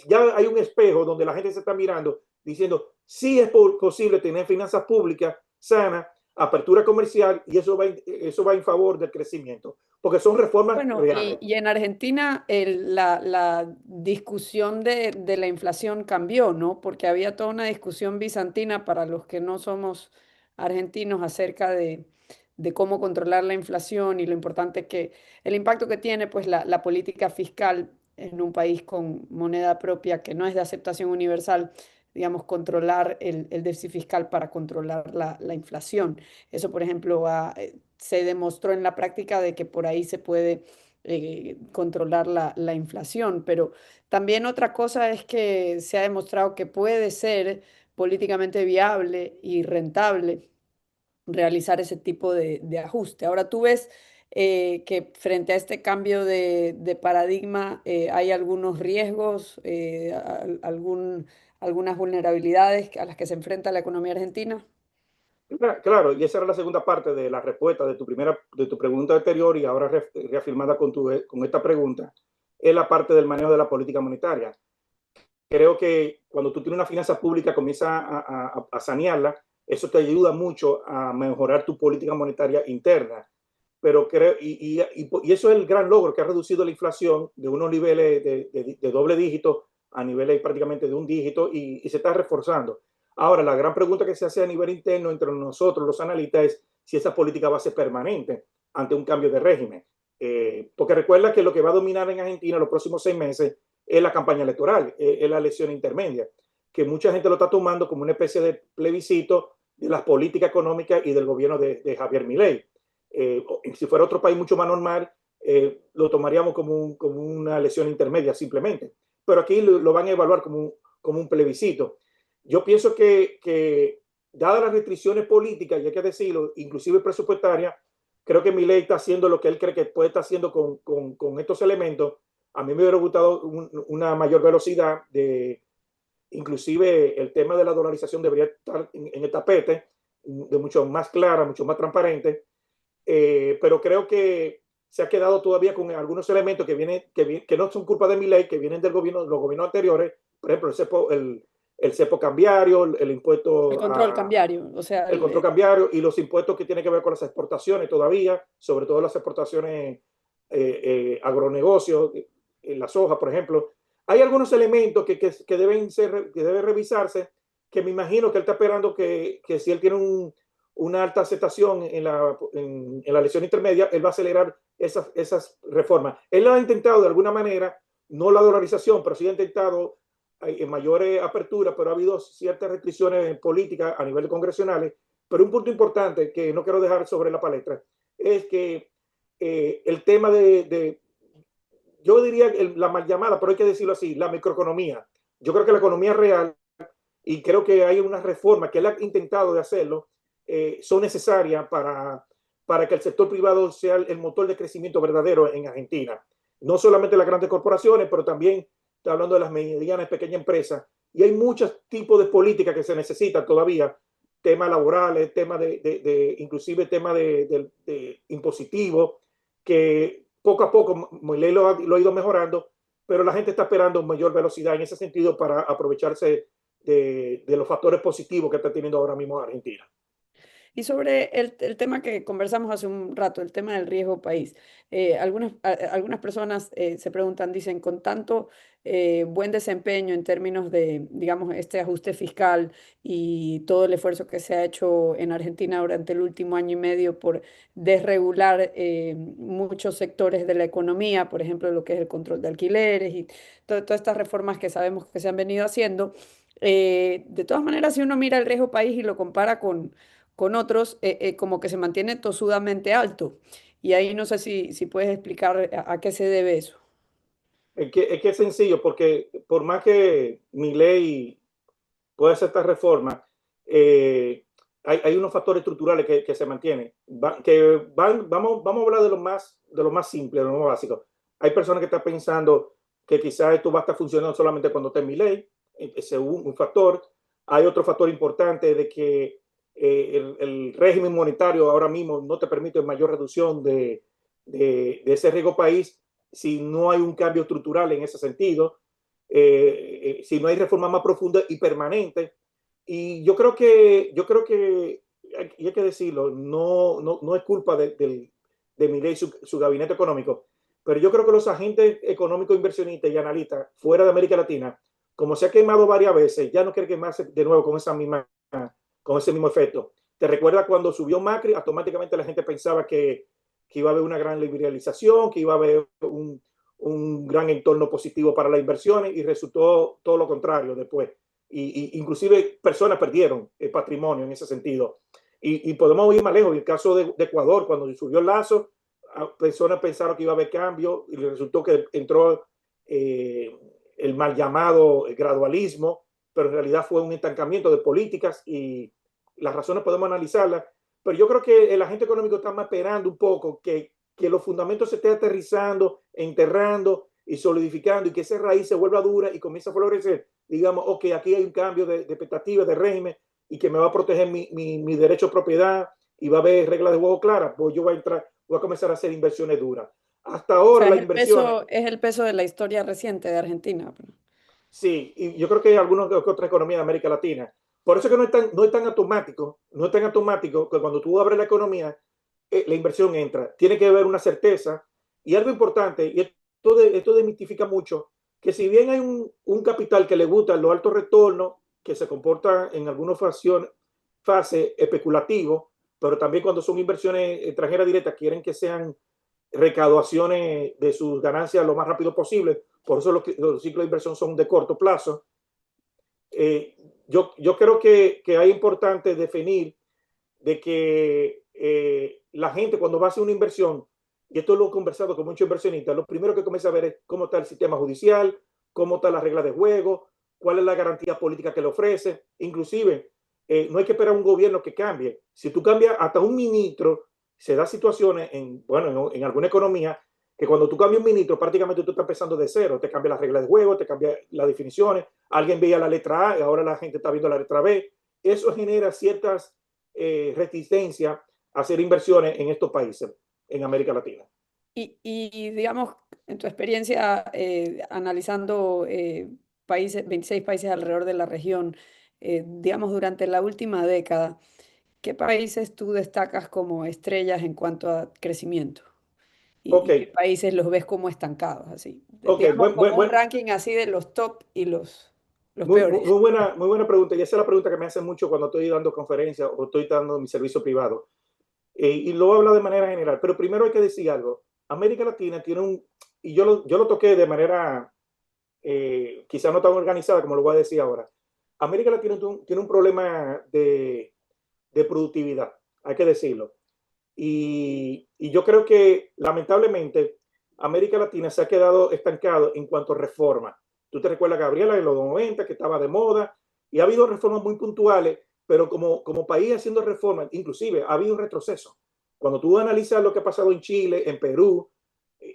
Speaker 3: ya hay un espejo donde la gente se está mirando diciendo, sí es posible tener finanzas públicas sanas, apertura comercial, y eso va en favor del crecimiento, porque son reformas
Speaker 2: Bueno,
Speaker 3: reales.
Speaker 2: y en Argentina la discusión de la inflación cambió, ¿no? Porque había toda una discusión bizantina para los que no somos argentinos acerca de cómo controlar la inflación y lo importante que, el impacto que tiene pues la política fiscal en un país con moneda propia que no es de aceptación universal, digamos, controlar el déficit fiscal para controlar la inflación. Eso, por ejemplo, se demostró en la práctica de que por ahí se puede controlar la inflación, pero también otra cosa es que se ha demostrado que puede ser políticamente viable y rentable realizar ese tipo de ajuste. Ahora tú ves que frente a este cambio de paradigma hay algunos riesgos, algunas vulnerabilidades a las que se enfrenta la economía argentina.
Speaker 3: Claro, y esa era la segunda parte de la respuesta de tu pregunta anterior y ahora reafirmada con esta pregunta, es la parte del manejo de la política monetaria. Creo que cuando tú tienes una finanza pública, comienzas a sanearla, eso te ayuda mucho a mejorar tu política monetaria interna. Pero creo, y eso es el gran logro, que ha reducido la inflación de unos niveles de doble dígito a niveles prácticamente de un dígito, y se está reforzando. Ahora, la gran pregunta que se hace a nivel interno entre nosotros, los analistas, es si esa política va a ser permanente ante un cambio de régimen. Porque recuerda que lo que va a dominar en Argentina los próximos 6 meses es la campaña electoral, es la elección intermedia, que mucha gente lo está tomando como una especie de plebiscito de las políticas económicas y del gobierno de Javier Milei. Si fuera otro país mucho más normal, lo tomaríamos como una elección intermedia simplemente. Pero aquí lo van a evaluar como un plebiscito. Yo pienso que dadas las restricciones políticas, y hay que decirlo, inclusive presupuestarias, creo que Milei está haciendo lo que él cree que puede estar haciendo con estos elementos. A mí me hubiera gustado una mayor velocidad inclusive el tema de la dolarización debería estar en el tapete, de mucho más clara, mucho más transparente, pero creo que se ha quedado todavía con algunos elementos que no son culpa de Milei, que vienen del gobierno, los gobiernos anteriores, por ejemplo, el cepo cambiario, el
Speaker 2: El
Speaker 3: impuesto
Speaker 2: control cambiario, o sea,
Speaker 3: el control cambiario y los impuestos que tienen que ver con las exportaciones todavía, sobre todo las exportaciones agronegocios, en la soja, por ejemplo. Hay algunos elementos que deben revisarse, que me imagino que él está esperando que si él tiene una alta aceptación en la elección intermedia, él va a acelerar esas reformas. Él lo ha intentado de alguna manera, no la dolarización, pero sí ha intentado en mayores aperturas, pero ha habido ciertas restricciones políticas a nivel congresionales. Pero un punto importante que no quiero dejar sobre la palestra es que el tema yo diría la mal llamada, pero hay que decirlo así, la microeconomía. Yo creo que la economía real, y creo que hay una reforma que él ha intentado de hacerlo, son necesarias para que el sector privado sea el motor de crecimiento verdadero en Argentina. No solamente las grandes corporaciones, pero también está hablando de las medianas y pequeñas empresas. Y hay muchos tipos de políticas que se necesitan todavía, temas laborales, temas inclusive temas de impositivo, que poco a poco Milei lo ha ido mejorando, pero la gente está esperando mayor velocidad en ese sentido para aprovecharse de los factores positivos que está teniendo ahora mismo Argentina.
Speaker 2: y sobre el tema que conversamos hace un rato, el tema del riesgo país. Algunas personas se preguntan, dicen, con tanto buen desempeño en términos de, digamos, este ajuste fiscal y todo el esfuerzo que se ha hecho en Argentina durante el último año y medio por desregular muchos sectores de la economía, por ejemplo, lo que es el control de alquileres y todas estas reformas que sabemos que se han venido haciendo. De todas maneras, si uno mira el riesgo país y lo compara con otros, como que se mantiene tosudamente alto. Y ahí no sé si puedes explicar a qué se debe eso.
Speaker 3: Es que es sencillo, porque por más que mi ley pueda hacer esta reforma, hay unos factores estructurales que se mantienen. Vamos a hablar de lo más simple, de lo más básico. Hay personas que están pensando que quizás esto va a estar funcionando solamente cuando esté en mi ley. Ese es un factor. Hay otro factor importante de que el régimen monetario ahora mismo no te permite mayor reducción de ese riesgo país si no hay un cambio estructural en ese sentido, si no hay reforma más profunda y permanente. Y yo creo que y hay que decirlo, no es culpa de Milei y su gabinete económico, pero yo creo que los agentes económicos, inversionistas y analistas fuera de América Latina, como se ha quemado varias veces, ya no quiere quemarse de nuevo con ese mismo efecto. ¿Te recuerdas cuando subió Macri? Automáticamente la gente pensaba que iba a haber una gran liberalización, que iba a haber un gran entorno positivo para las inversiones, y resultó todo lo contrario después. Inclusive personas perdieron el patrimonio en ese sentido. Y podemos ir más lejos. En el caso de Ecuador, cuando subió el Lazo, personas pensaron que iba a haber cambio y resultó que entró el mal llamado gradualismo, pero en realidad fue un estancamiento de políticas, y las razones podemos analizarlas. Pero yo creo que el agente económico está más esperando un poco que los fundamentos se estén aterrizando, enterrando y solidificando, y que esa raíz se vuelva dura y comience a florecer. Digamos, ok, aquí hay un cambio de expectativa, de régimen, y que me va a proteger mi derecho a propiedad, y va a haber reglas de juego claras, pues yo voy a comenzar a hacer inversiones duras. Hasta
Speaker 2: O
Speaker 3: ahora
Speaker 2: sea,
Speaker 3: las inversiones,
Speaker 2: es el peso de la historia reciente de Argentina.
Speaker 3: sí, y yo creo que hay algunas otras economías de América Latina. Por eso que no es tan automático, no es tan automático que cuando tú abres la economía, la inversión entra. Tiene que haber una certeza. Y algo importante, y esto desmitifica mucho, que si bien hay un capital que le gusta los altos retornos, que se comporta en algunas fases especulativo, pero también cuando son inversiones extranjeras directas quieren que sean recaudaciones de sus ganancias lo más rápido posible. Por eso los ciclos de inversión son de corto plazo. Eh, yo creo que es importante definir de que la gente, cuando va a hacer una inversión, y esto lo he conversado con muchos inversionistas, lo primero que comienza a ver es cómo está el sistema judicial, cómo está la regla de juego, cuál es la garantía política que le ofrece. Inclusive, no hay que esperar a un gobierno que cambie. Si tú cambias hasta un ministro, se da situaciones en alguna economía que cuando tú cambias un ministro, prácticamente tú estás empezando de cero. Te cambia las reglas de juego, te cambia las definiciones. Alguien veía la letra A y ahora la gente está viendo la letra B. Eso genera ciertas resistencia a hacer inversiones en estos países, en América Latina.
Speaker 2: Digamos, en tu experiencia analizando países, 26 países alrededor de la región, digamos, durante la última década, ¿qué países tú destacas como estrellas en cuanto a crecimiento?
Speaker 3: Ok,
Speaker 2: ¿Y qué países los ves como estancados, así?
Speaker 3: ok,
Speaker 2: Digamos, como un ranking así de los top y los peores.
Speaker 3: muy buena pregunta. Y esa es la pregunta que me hacen mucho cuando estoy dando conferencias o estoy dando mi servicio privado. Y lo hablo de manera general, pero primero hay que decir algo. América Latina tiene y yo lo toqué de manera quizá no tan organizada como lo voy a decir ahora. América Latina tiene un problema de productividad, hay que decirlo. Y yo creo que lamentablemente América Latina se ha quedado estancado en cuanto a reforma. Tú te recuerdas, Gabriela, en los 90, que estaba de moda, y ha habido reformas muy puntuales, pero como país haciendo reformas, inclusive ha habido un retroceso. Cuando tú analizas lo que ha pasado en Chile, en Perú,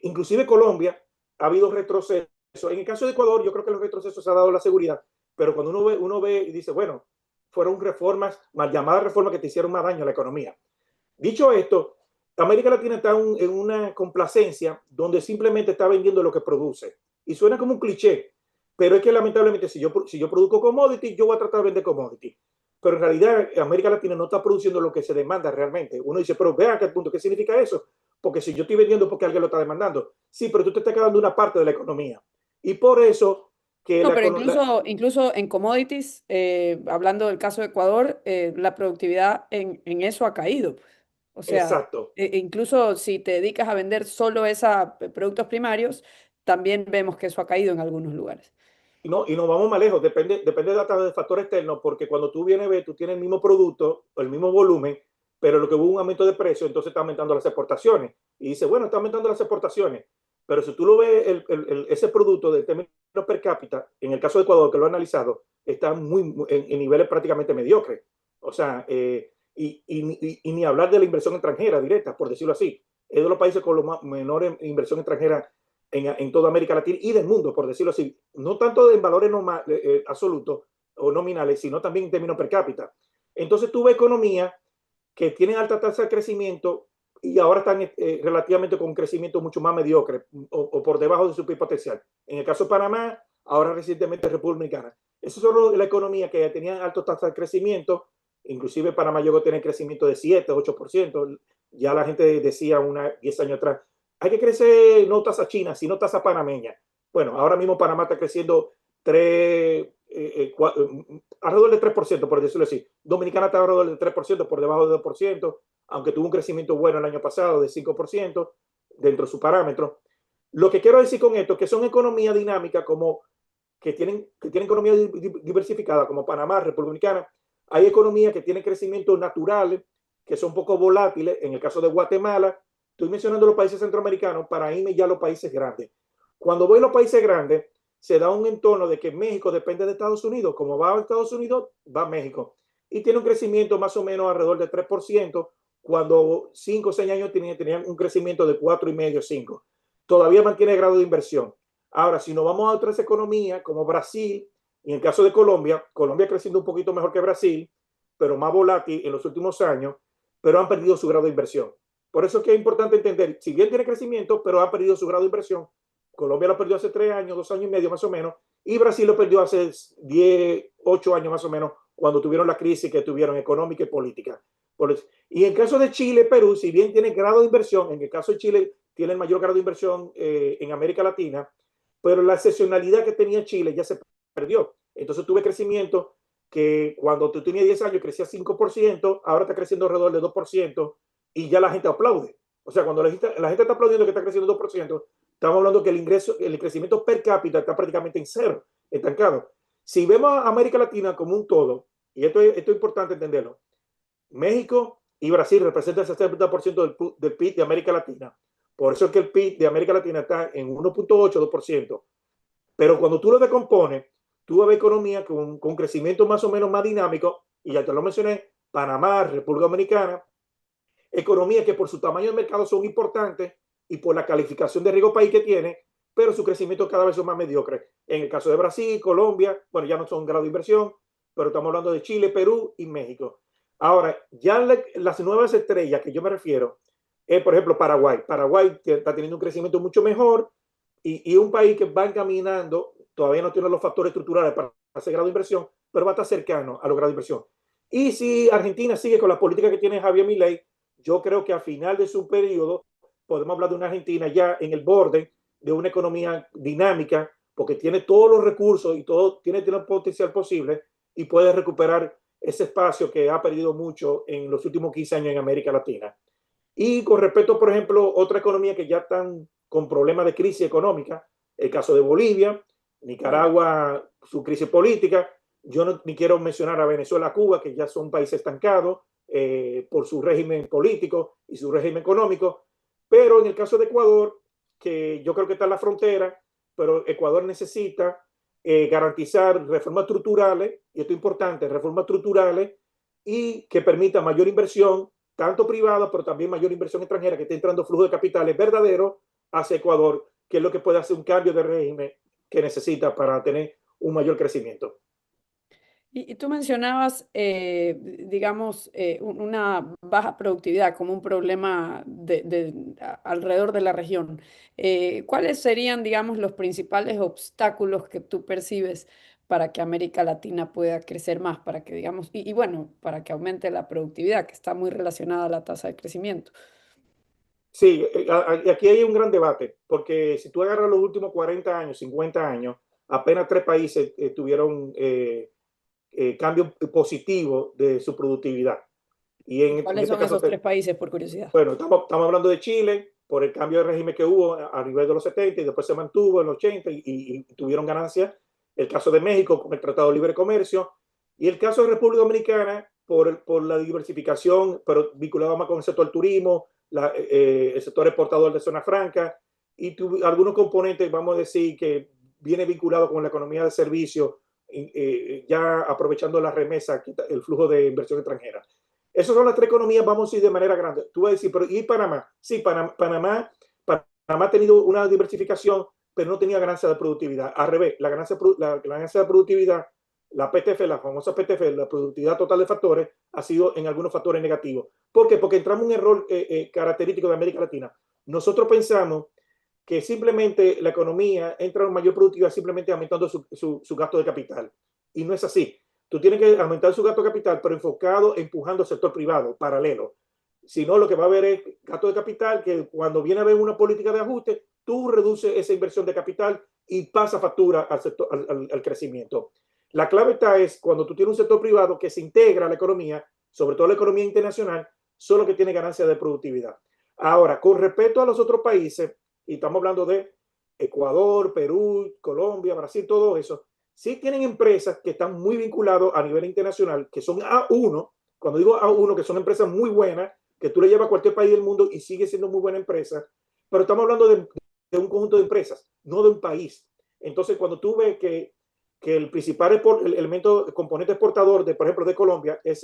Speaker 3: inclusive Colombia, ha habido retroceso. En el caso de Ecuador, yo creo que los retrocesos se ha dado la seguridad, pero cuando uno ve y dice, bueno, fueron reformas, mal llamadas reformas que te hicieron más daño a la economía. Dicho esto, América Latina está en una complacencia donde simplemente está vendiendo lo que produce. Y suena como un cliché, pero es que lamentablemente si yo produzco commodity, yo voy a tratar de vender commodity. Pero en realidad América Latina no está produciendo lo que se demanda realmente. Uno dice, pero vean qué punto, ¿qué significa eso? Porque si yo estoy vendiendo porque alguien lo está demandando. Sí, pero tú te estás quedando una parte de la economía. Y por eso que
Speaker 2: No, pero incluso en commodities, hablando del caso de Ecuador, la productividad en eso ha caído, pues. O sea,
Speaker 3: exacto.
Speaker 2: incluso si te dedicas a vender solo esos productos primarios, también vemos que eso ha caído en algunos lugares.
Speaker 3: Y no vamos más lejos, depende de factores externos, porque cuando tú vienes a ver, tú tienes el mismo producto, el mismo volumen, pero lo que hubo un aumento de precio, entonces está aumentando las exportaciones. Y dice, bueno, está aumentando las exportaciones, pero si tú lo ves, ese producto del término per cápita, en el caso de Ecuador, que lo he analizado, está en niveles prácticamente mediocres. O sea, y ni hablar de la inversión extranjera directa, por decirlo así. Es de los países con la menor inversión extranjera en toda América Latina y del mundo, por decirlo así. No tanto en valores absolutos o nominales, sino también en términos per cápita. Entonces tuve economías que tienen alta tasa de crecimiento y ahora están relativamente con un crecimiento mucho más mediocre o por debajo de su PIB potencial. En el caso de Panamá, ahora recientemente República Dominicana. Esas son las economías que tenían alta tasa de crecimiento, inclusive Panamá llegó a tener crecimiento de 7, 8%. Ya la gente decía 10 años atrás, hay que crecer no tasa china, sino tasa panameña. Bueno, ahora mismo Panamá está creciendo 3, alrededor del 3%, por decirlo así. Dominicana está alrededor del 3%, por debajo del 2%, aunque tuvo un crecimiento bueno el año pasado de 5% dentro de su parámetro. Lo que quiero decir con esto es que son economías dinámicas como que tienen economía diversificada, como Panamá, República Dominicana. Hay economías que tienen crecimientos naturales, que son un poco volátiles. En el caso de Guatemala, estoy mencionando los países centroamericanos para irme ya a los países grandes. Cuando voy a los países grandes, se da un entorno de que México depende de Estados Unidos. Como va a Estados Unidos, va a México. Y tiene un crecimiento más o menos alrededor del 3%, cuando 5 o 6 años tenían un crecimiento de 4,5, 5. Todavía mantiene grado de inversión. Ahora, si nos vamos a otras economías como Brasil, y en el caso de Colombia, Colombia creciendo un poquito mejor que Brasil, pero más volátil en los últimos años, pero han perdido su grado de inversión. Por eso es que es importante entender, si bien tiene crecimiento, pero ha perdido su grado de inversión. Colombia lo perdió hace 3 años, 2 años y medio más o menos, y Brasil lo perdió hace 10, 8 años más o menos, cuando tuvieron la crisis que tuvieron económica y política. Y en el caso de Chile, Perú, si bien tiene grado de inversión, en el caso de Chile tiene el mayor grado de inversión en América Latina, pero la excepcionalidad que tenía Chile ya se perdió. Entonces tuve crecimiento que cuando tú tenías 10 años crecía 5%, ahora está creciendo alrededor de 2% y ya la gente aplaude. O sea, cuando la gente está aplaudiendo que está creciendo 2%, estamos hablando que el crecimiento per cápita está prácticamente en cero, estancado. Si vemos a América Latina como un todo, y esto es importante entenderlo, México y Brasil representan el 60% del PIB de América Latina. Por eso es que el PIB de América Latina está en 1,8, 2%. Pero cuando tú lo decompones, tú vas a ver economía con crecimiento más o menos más dinámico, y ya te lo mencioné, Panamá, República Dominicana, economías que por su tamaño de mercado son importantes y por la calificación de riesgo país que tiene, pero su crecimiento cada vez es más mediocre. En el caso de Brasil, Colombia, bueno, ya no son grado de inversión, pero estamos hablando de Chile, Perú y México. Ahora, ya las nuevas estrellas que yo me refiero es, por ejemplo, Paraguay. Paraguay está teniendo un crecimiento mucho mejor y un país que va encaminando, todavía no tiene los factores estructurales para hacer grado de inversión, pero va a estar cercano a los grados de inversión. Y si Argentina sigue con la política que tiene Javier Milei, yo creo que al final de su periodo podemos hablar de una Argentina ya en el borde de una economía dinámica, porque tiene todos los recursos y tiene el potencial posible y puede recuperar ese espacio que ha perdido mucho en los últimos 15 años en América Latina. Y con respecto, por ejemplo, otra economía que ya están con problemas de crisis económica, el caso de Bolivia, Nicaragua, su crisis política. Yo no ni quiero mencionar a Venezuela, Cuba, que ya son países estancados por su régimen político y su régimen económico. Pero en el caso de Ecuador, que yo creo que está en la frontera, pero Ecuador necesita garantizar reformas estructurales, y esto es importante, reformas estructurales y que permita mayor inversión, tanto privada, pero también mayor inversión extranjera, que esté entrando flujo de capitales verdadero hacia Ecuador, que es lo que puede hacer un cambio de régimen que necesita para tener un mayor crecimiento.
Speaker 2: Y tú mencionabas, digamos, una baja productividad como un problema alrededor de la región. ¿Cuáles serían, digamos, los principales obstáculos que tú percibes para que América Latina pueda crecer más, para que, digamos, y bueno, para que aumente la productividad, que está muy relacionada a la tasa de crecimiento?
Speaker 3: Sí, aquí hay un gran debate, porque si tú agarras los últimos 40 años, 50 años, apenas 3 países tuvieron cambios positivos de su productividad. En
Speaker 2: ¿Cuáles
Speaker 3: este
Speaker 2: son
Speaker 3: caso,
Speaker 2: esos 3 países, por curiosidad?
Speaker 3: bueno, estamos hablando de Chile, por el cambio de régimen que hubo a nivel de los 70 y después se mantuvo en los 80 y tuvieron ganancias. El caso de México con el Tratado de Libre Comercio y el caso de República Dominicana por la diversificación, pero vinculado más con el sector turismo, el sector exportador de zona franca y algunos componentes, vamos a decir, que viene vinculado con la economía de servicios, ya aprovechando la remesa, el flujo de inversión extranjera. Esas son las tres economías, vamos a ir de manera grande. Tú vas a decir, pero ¿y Panamá? Sí, Panamá ha tenido una diversificación, pero no tenía ganancia de productividad. Al revés, la ganancia de productividad, la PTF, la famosa PTF, la productividad total de factores, ha sido en algunos factores negativos. ¿Por qué? Porque entramos en un error característico de América Latina. Nosotros pensamos que simplemente la economía entra en mayor productividad simplemente aumentando su gasto de capital. Y no es así. Tú tienes que aumentar su gasto de capital, pero enfocado, empujando al sector privado, paralelo. Si no, lo que va a haber es gasto de capital, que cuando viene a haber una política de ajuste, tú reduces esa inversión de capital y pasa factura al, sector, al crecimiento. La clave está es cuando tú tienes un sector privado que se integra a la economía, sobre todo la economía internacional, solo que tiene ganancia de productividad. Ahora, con respecto a los otros países, y estamos hablando de Ecuador, Perú, Colombia, Brasil, todo eso, sí tienen empresas que están muy vinculadas a nivel internacional, que son A1, cuando digo A1, que son empresas muy buenas, que tú le llevas a cualquier país del mundo y sigue siendo muy buena empresa, pero estamos hablando de un conjunto de empresas, no de un país. Entonces, cuando tú ves que el principal elemento, componente exportador, de, por ejemplo, de Colombia, es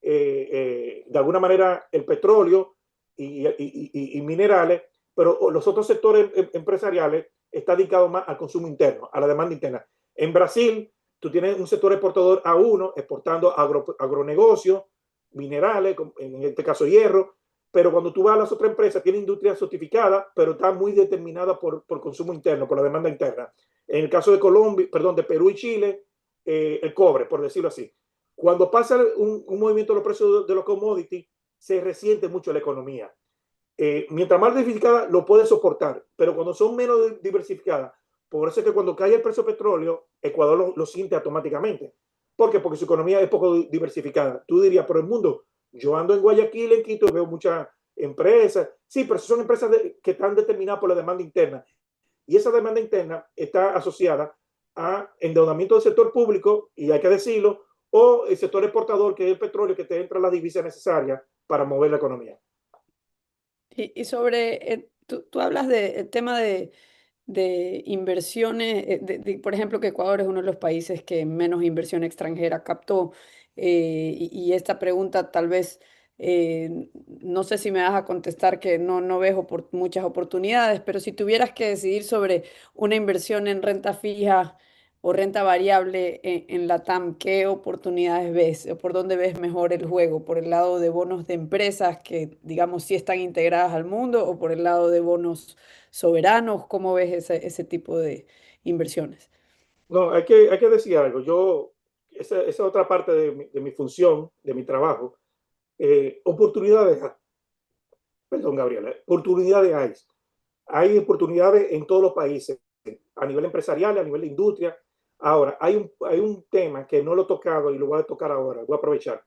Speaker 3: de alguna manera el petróleo y minerales, pero los otros sectores empresariales están dedicados más al consumo interno, a la demanda interna. En Brasil, tú tienes un sector exportador A1, exportando agronegocios, minerales, en este caso hierro, pero cuando tú vas a las otras empresas, tiene industria certificada, pero está muy determinada por consumo interno, por la demanda interna. En el caso de Colombia, perdón, de Perú y Chile, el cobre, por decirlo así. Cuando pasa un movimiento de los precios de los commodities, se resiente mucho la economía. Mientras más diversificada lo puede soportar, pero cuando son menos diversificadas, por eso es que cuando cae el precio del petróleo, Ecuador lo siente automáticamente. ¿Por qué? Porque su economía es poco diversificada. Tú dirías, pero el mundo, yo ando en Guayaquil, en Quito, veo muchas empresas. Sí, pero son empresas que están determinadas por la demanda interna. Y esa demanda interna está asociada a endeudamiento del sector público, y hay que decirlo, o el sector exportador, que es el petróleo, que te entra la divisa necesaria para mover la economía.
Speaker 2: Y sobre, tú hablas del tema de inversiones, por ejemplo, que Ecuador es uno de los países que menos inversión extranjera captó. Y esta pregunta tal vez, no sé si me vas a contestar que no ves muchas oportunidades, pero si tuvieras que decidir sobre una inversión en renta fija o renta variable en la TAM, ¿qué oportunidades ves? ¿O por dónde ves mejor el juego? ¿Por el lado de bonos de empresas que, digamos, sí están integradas al mundo o por el lado de bonos soberanos? ¿Cómo ves ese tipo de inversiones?
Speaker 3: No, hay que decir algo. Esa es otra parte de mi función, de mi trabajo. Oportunidades, perdón, Gabriela, oportunidades hay. Hay oportunidades en todos los países, a nivel empresarial, a nivel de industria. Ahora, hay un tema que no lo he tocado y lo voy a tocar ahora, voy a aprovechar.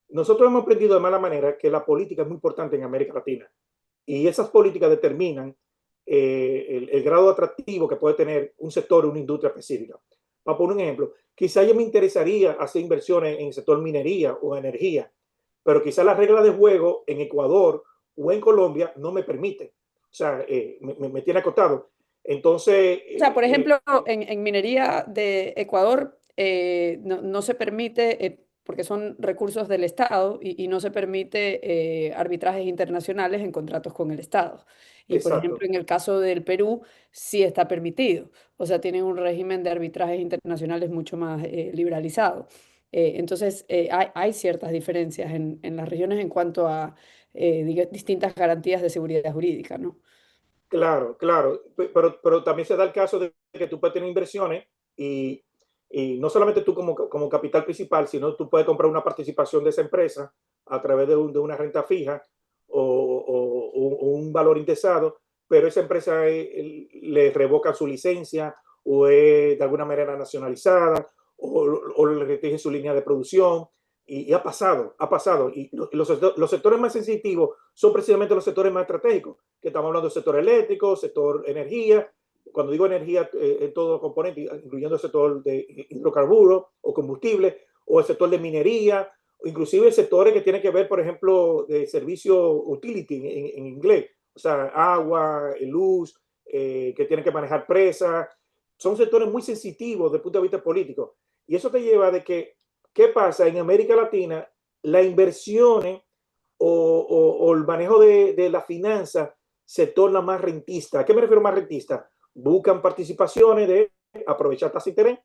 Speaker 3: Nosotros hemos aprendido de mala manera que la política es muy importante en América Latina, y esas políticas determinan el grado atractivo que puede tener un sector o una industria específica. Para poner un ejemplo, quizá yo me interesaría hacer inversiones en el sector minería o energía, pero quizá las reglas de juego en Ecuador o en Colombia no me permiten. O sea, me tiene acotado. Entonces,
Speaker 2: O sea, por ejemplo, en minería de Ecuador no se permite, porque son recursos del Estado, y no se permite arbitrajes internacionales en contratos con el Estado. Y por ejemplo,
Speaker 3: exacto.
Speaker 2: en el caso del Perú, sí está permitido. O sea, tienen un régimen de arbitrajes internacionales mucho más liberalizado. Entonces, hay ciertas diferencias en las regiones en cuanto a distintas garantías de seguridad jurídica, ¿no?
Speaker 3: Claro, claro, pero también se da el caso de que tú puedes tener inversiones y, y no solamente tú como capital principal, sino tú puedes comprar una participación de esa empresa a través de una renta fija o un valor indexado, pero esa empresa le revoca su licencia o es de alguna manera nacionalizada o le restringe su línea de producción. Y ha pasado, ha pasado. Y los sectores más sensitivos son precisamente los sectores más estratégicos, que estamos hablando del sector eléctrico, sector energía. Cuando digo energía, en todo componente, incluyendo el sector de hidrocarburos o combustible, o el sector de minería, o inclusive sectores que tienen que ver, por ejemplo, de servicio utility en inglés, o sea, agua, luz, que tienen que manejar presas. Son sectores muy sensitivos desde el punto de vista político. Y eso te lleva de que, ¿qué pasa? En América Latina las inversiones o el manejo de la finanza se torna más rentista. ¿A qué me refiero más rentista? Buscan participaciones de aprovechar tasa de interés,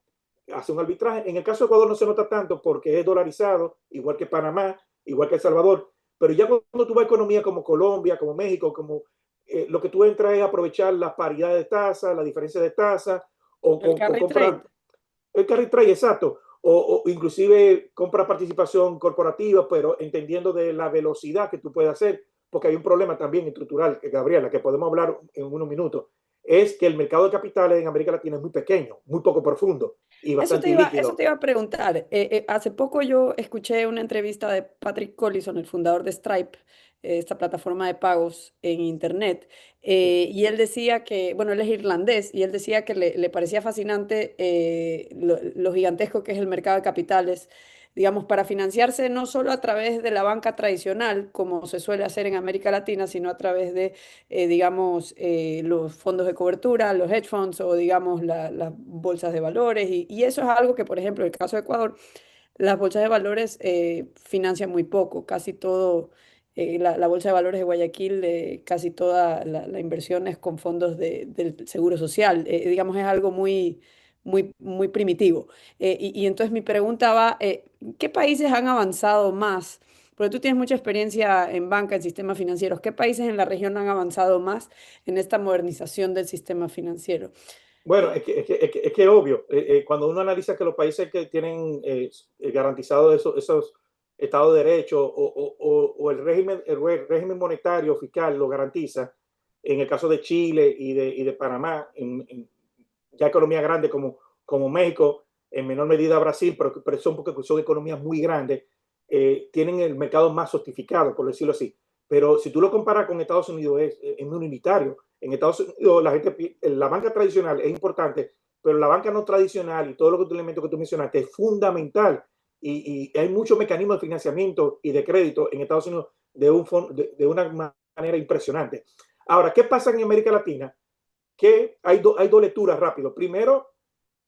Speaker 3: hace un arbitraje. En el caso de Ecuador no se nota tanto porque es dolarizado, igual que Panamá, igual que El Salvador, pero ya cuando tú vas a economía como Colombia, como México, como lo que tú entras es aprovechar las paridades de tasa, la diferencia de tasa,
Speaker 2: El
Speaker 3: o
Speaker 2: carry
Speaker 3: comprar
Speaker 2: trade.
Speaker 3: el carry trade, exacto, o inclusive compra participación corporativa, pero entendiendo de la velocidad que tú puedes hacer, porque hay un problema también estructural, Gabriela, que podemos hablar en unos minutos, es que el mercado de capitales en América Latina es muy pequeño, muy poco profundo y bastante
Speaker 2: Eso
Speaker 3: ilíquido.
Speaker 2: te iba a preguntar. Hace poco yo escuché una entrevista de Patrick Collison, el fundador de Stripe, esta plataforma de pagos en Internet, y él decía que, bueno, él es irlandés, y él decía que le parecía fascinante lo gigantesco que es el mercado de capitales, digamos, para financiarse no solo a través de la banca tradicional, como se suele hacer en América Latina, sino a través de digamos, los fondos de cobertura, los hedge funds o, digamos, las bolsas de valores. Y eso es algo que, por ejemplo, en el caso de Ecuador, las bolsas de valores financian muy poco, casi todo. La bolsa de valores de Guayaquil, casi toda la inversión es con fondos del Seguro Social. Digamos, es algo muy primitivo. Y entonces mi pregunta va, ¿qué países han avanzado más? Porque tú tienes mucha experiencia en banca, en sistemas financieros. ¿Qué países en la región han avanzado más en esta modernización del sistema financiero?
Speaker 3: Bueno, es que es obvio, cuando uno analiza que los países que tienen garantizado esos Estados de Derecho o el régimen monetario fiscal lo garantiza, en el caso de Chile y de Panamá, ya economías grandes como México, en menor medida Brasil, pero son porque son economías muy grandes, tienen el mercado más sofistificado, por decirlo así. Pero si tú lo comparas con Estados Unidos, es muy unitario. En Estados Unidos la banca tradicional es importante, pero la banca no tradicional y todos los elementos que tú mencionaste es fundamental. Y hay muchos mecanismos de financiamiento y de crédito en Estados Unidos de una manera impresionante. Ahora, ¿qué pasa en América Latina? Que hay dos lecturas rápido. Primero,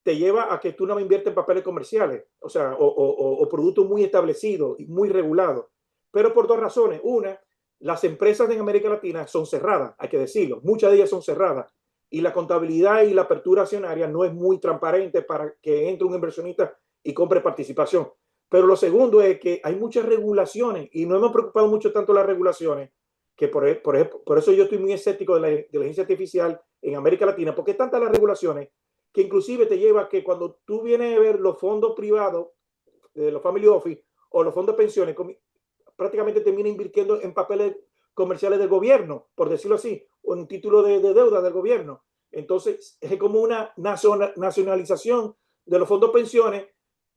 Speaker 3: te lleva a que tú no inviertes en papeles comerciales, o sea, o productos muy establecidos y muy regulados. Pero por dos razones. Una, las empresas en América Latina son cerradas, hay que decirlo. Muchas de ellas son cerradas. Y la contabilidad y la apertura accionaria no es muy transparente para que entre un inversionista y compre participación. Pero lo segundo es que hay muchas regulaciones y no hemos preocupado mucho tanto las regulaciones, que por eso yo estoy muy escéptico de la inteligencia artificial en América Latina, porque tantas las regulaciones que inclusive te lleva a que cuando tú vienes a ver los fondos privados, de los family office o los fondos de pensiones, prácticamente termina invirtiendo en papeles comerciales del gobierno, por decirlo así, o en título de deuda del gobierno. Entonces, es como una nacionalización de los fondos de pensiones,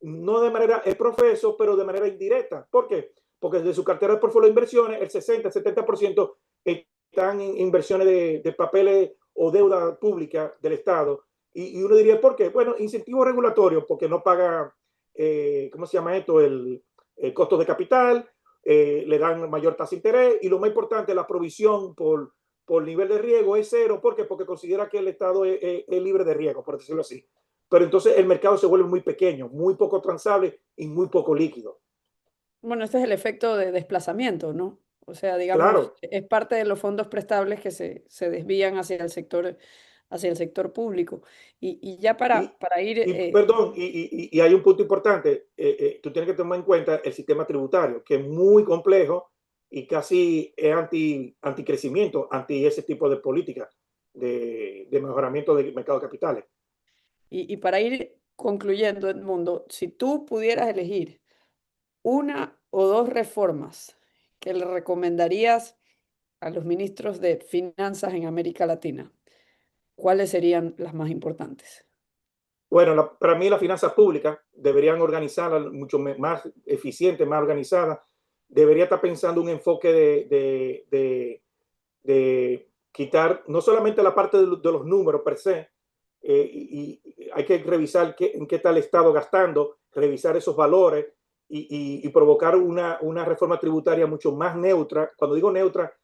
Speaker 3: no de manera es profeso, pero de manera indirecta. ¿Por qué? Porque de su cartera de portfolio de inversiones, el 60, 70% están en inversiones de papeles o deuda pública del Estado. Y uno diría, ¿por qué? Bueno, incentivos regulatorios, porque no paga, ¿cómo se llama esto? El costo de capital, le dan mayor tasa de interés y lo más importante, la provisión por nivel de riesgo es cero. ¿Por qué? Porque considera que el Estado es libre de riesgo, por decirlo así. Pero entonces el mercado se vuelve muy pequeño, muy poco transable y muy poco líquido.
Speaker 2: Bueno, este es el efecto de desplazamiento, ¿no? O sea, digamos,
Speaker 3: Claro.
Speaker 2: es parte de los fondos prestables que se desvían hacia el sector público. Y ya
Speaker 3: Y,
Speaker 2: para ir,
Speaker 3: perdón, y hay un punto importante, tú tienes que tomar en cuenta el sistema tributario, que es muy complejo y casi es anticrecimiento, anti ese tipo de política de mejoramiento del mercado de capitales.
Speaker 2: y para ir concluyendo, Edmundo, si tú pudieras elegir una o dos reformas que le recomendarías a los ministros de finanzas en América Latina, ¿cuáles serían las más importantes?
Speaker 3: Bueno, para mí las finanzas públicas deberían organizarlas mucho más eficiente, más organizada. Debería estar pensando un enfoque de quitar no solamente la parte de los números per se, y hay que revisar en qué está el Estado gastando, revisar esos valores y provocar una reforma tributaria mucho más neutra. Cuando digo neutra,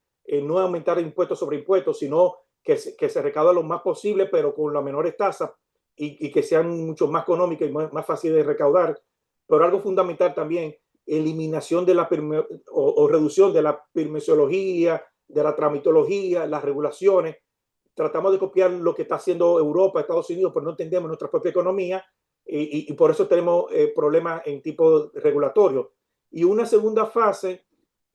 Speaker 3: no aumentar impuestos sobre impuestos, sino que se recauda lo más posible, pero con las menores tasas y que sean mucho más económicas y más fáciles de recaudar. Pero algo fundamental también eliminación de o reducción de la permisología, de la tramitología, las regulaciones. Tratamos de copiar lo que está haciendo Europa, Estados Unidos, pero no entendemos nuestra propia economía y por eso tenemos problemas en tipo regulatorio. Y una segunda fase,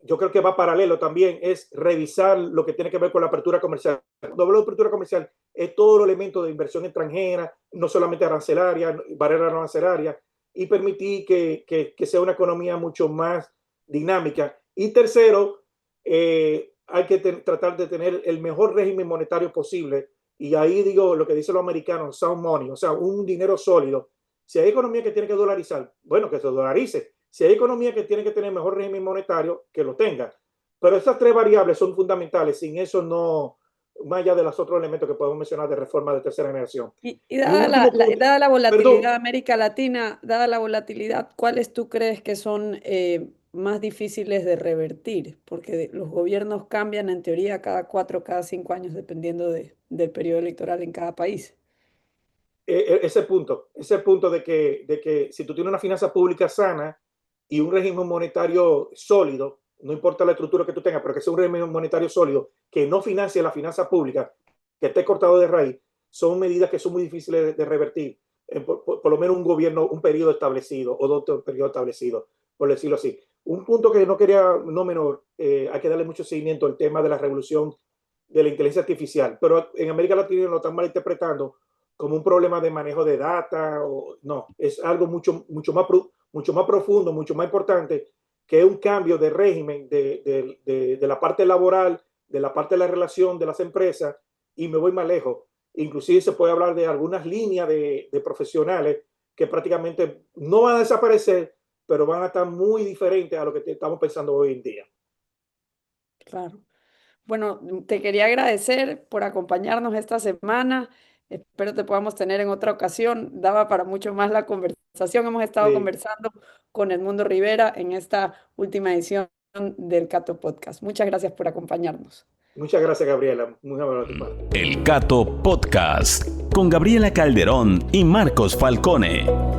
Speaker 3: yo creo que va paralelo también, es revisar lo que tiene que ver con la apertura comercial. Cuando hablo de apertura comercial, es todo el elemento de inversión extranjera, no solamente arancelaria, barrera arancelaria, y permitir que sea una economía mucho más dinámica. Y tercero, hay que tratar de tener el mejor régimen monetario posible. Y ahí digo lo que dicen los americanos, sound money, o sea, un dinero sólido. Si hay economía que tiene que dolarizar, bueno, que se dolarice. Si hay economía que tiene que tener mejor régimen monetario, que lo tenga. Pero estas tres variables son fundamentales. Sin eso no, más allá de los otros elementos que podemos mencionar de reforma de tercera generación.
Speaker 2: Y dada dada la volatilidad
Speaker 3: Perdón.
Speaker 2: de América Latina, dada la volatilidad, ¿cuáles tú crees que son más difíciles de revertir? Porque los gobiernos cambian en teoría cada 4, cada 5 años, dependiendo del periodo electoral en cada país.
Speaker 3: Ese punto de que si tú tienes una finanza pública sana y un régimen monetario sólido, no importa la estructura que tú tengas, pero que sea un régimen monetario sólido, que no financie la finanza pública, que esté cortado de raíz, son medidas que son muy difíciles de revertir. Por lo menos un gobierno, un periodo establecido o dos periodos establecidos, por decirlo así. Un punto que no quería, no menor, hay que darle mucho seguimiento al tema de la revolución de la inteligencia artificial, pero en América Latina lo están malinterpretando como un problema de manejo de data, o no, es algo mucho más profundo, mucho más importante, que es un cambio de régimen de la parte laboral, de la parte de la relación de las empresas, y me voy más lejos. Inclusive se puede hablar de algunas líneas de profesionales que prácticamente no van a desaparecer, pero van a estar muy diferentes a lo que estamos pensando hoy en día.
Speaker 2: Claro. Bueno, te quería agradecer por acompañarnos esta semana. Espero te podamos tener en otra ocasión. Daba para mucho más la conversación. Hemos estado
Speaker 3: Sí.
Speaker 2: conversando con Edmundo Rivera en esta última edición del Cato Podcast. Muchas gracias por acompañarnos.
Speaker 3: Muchas gracias, Gabriela. Muy amable de tu parte.
Speaker 1: El Cato Podcast con Gabriela Calderón y Marcos Falcone.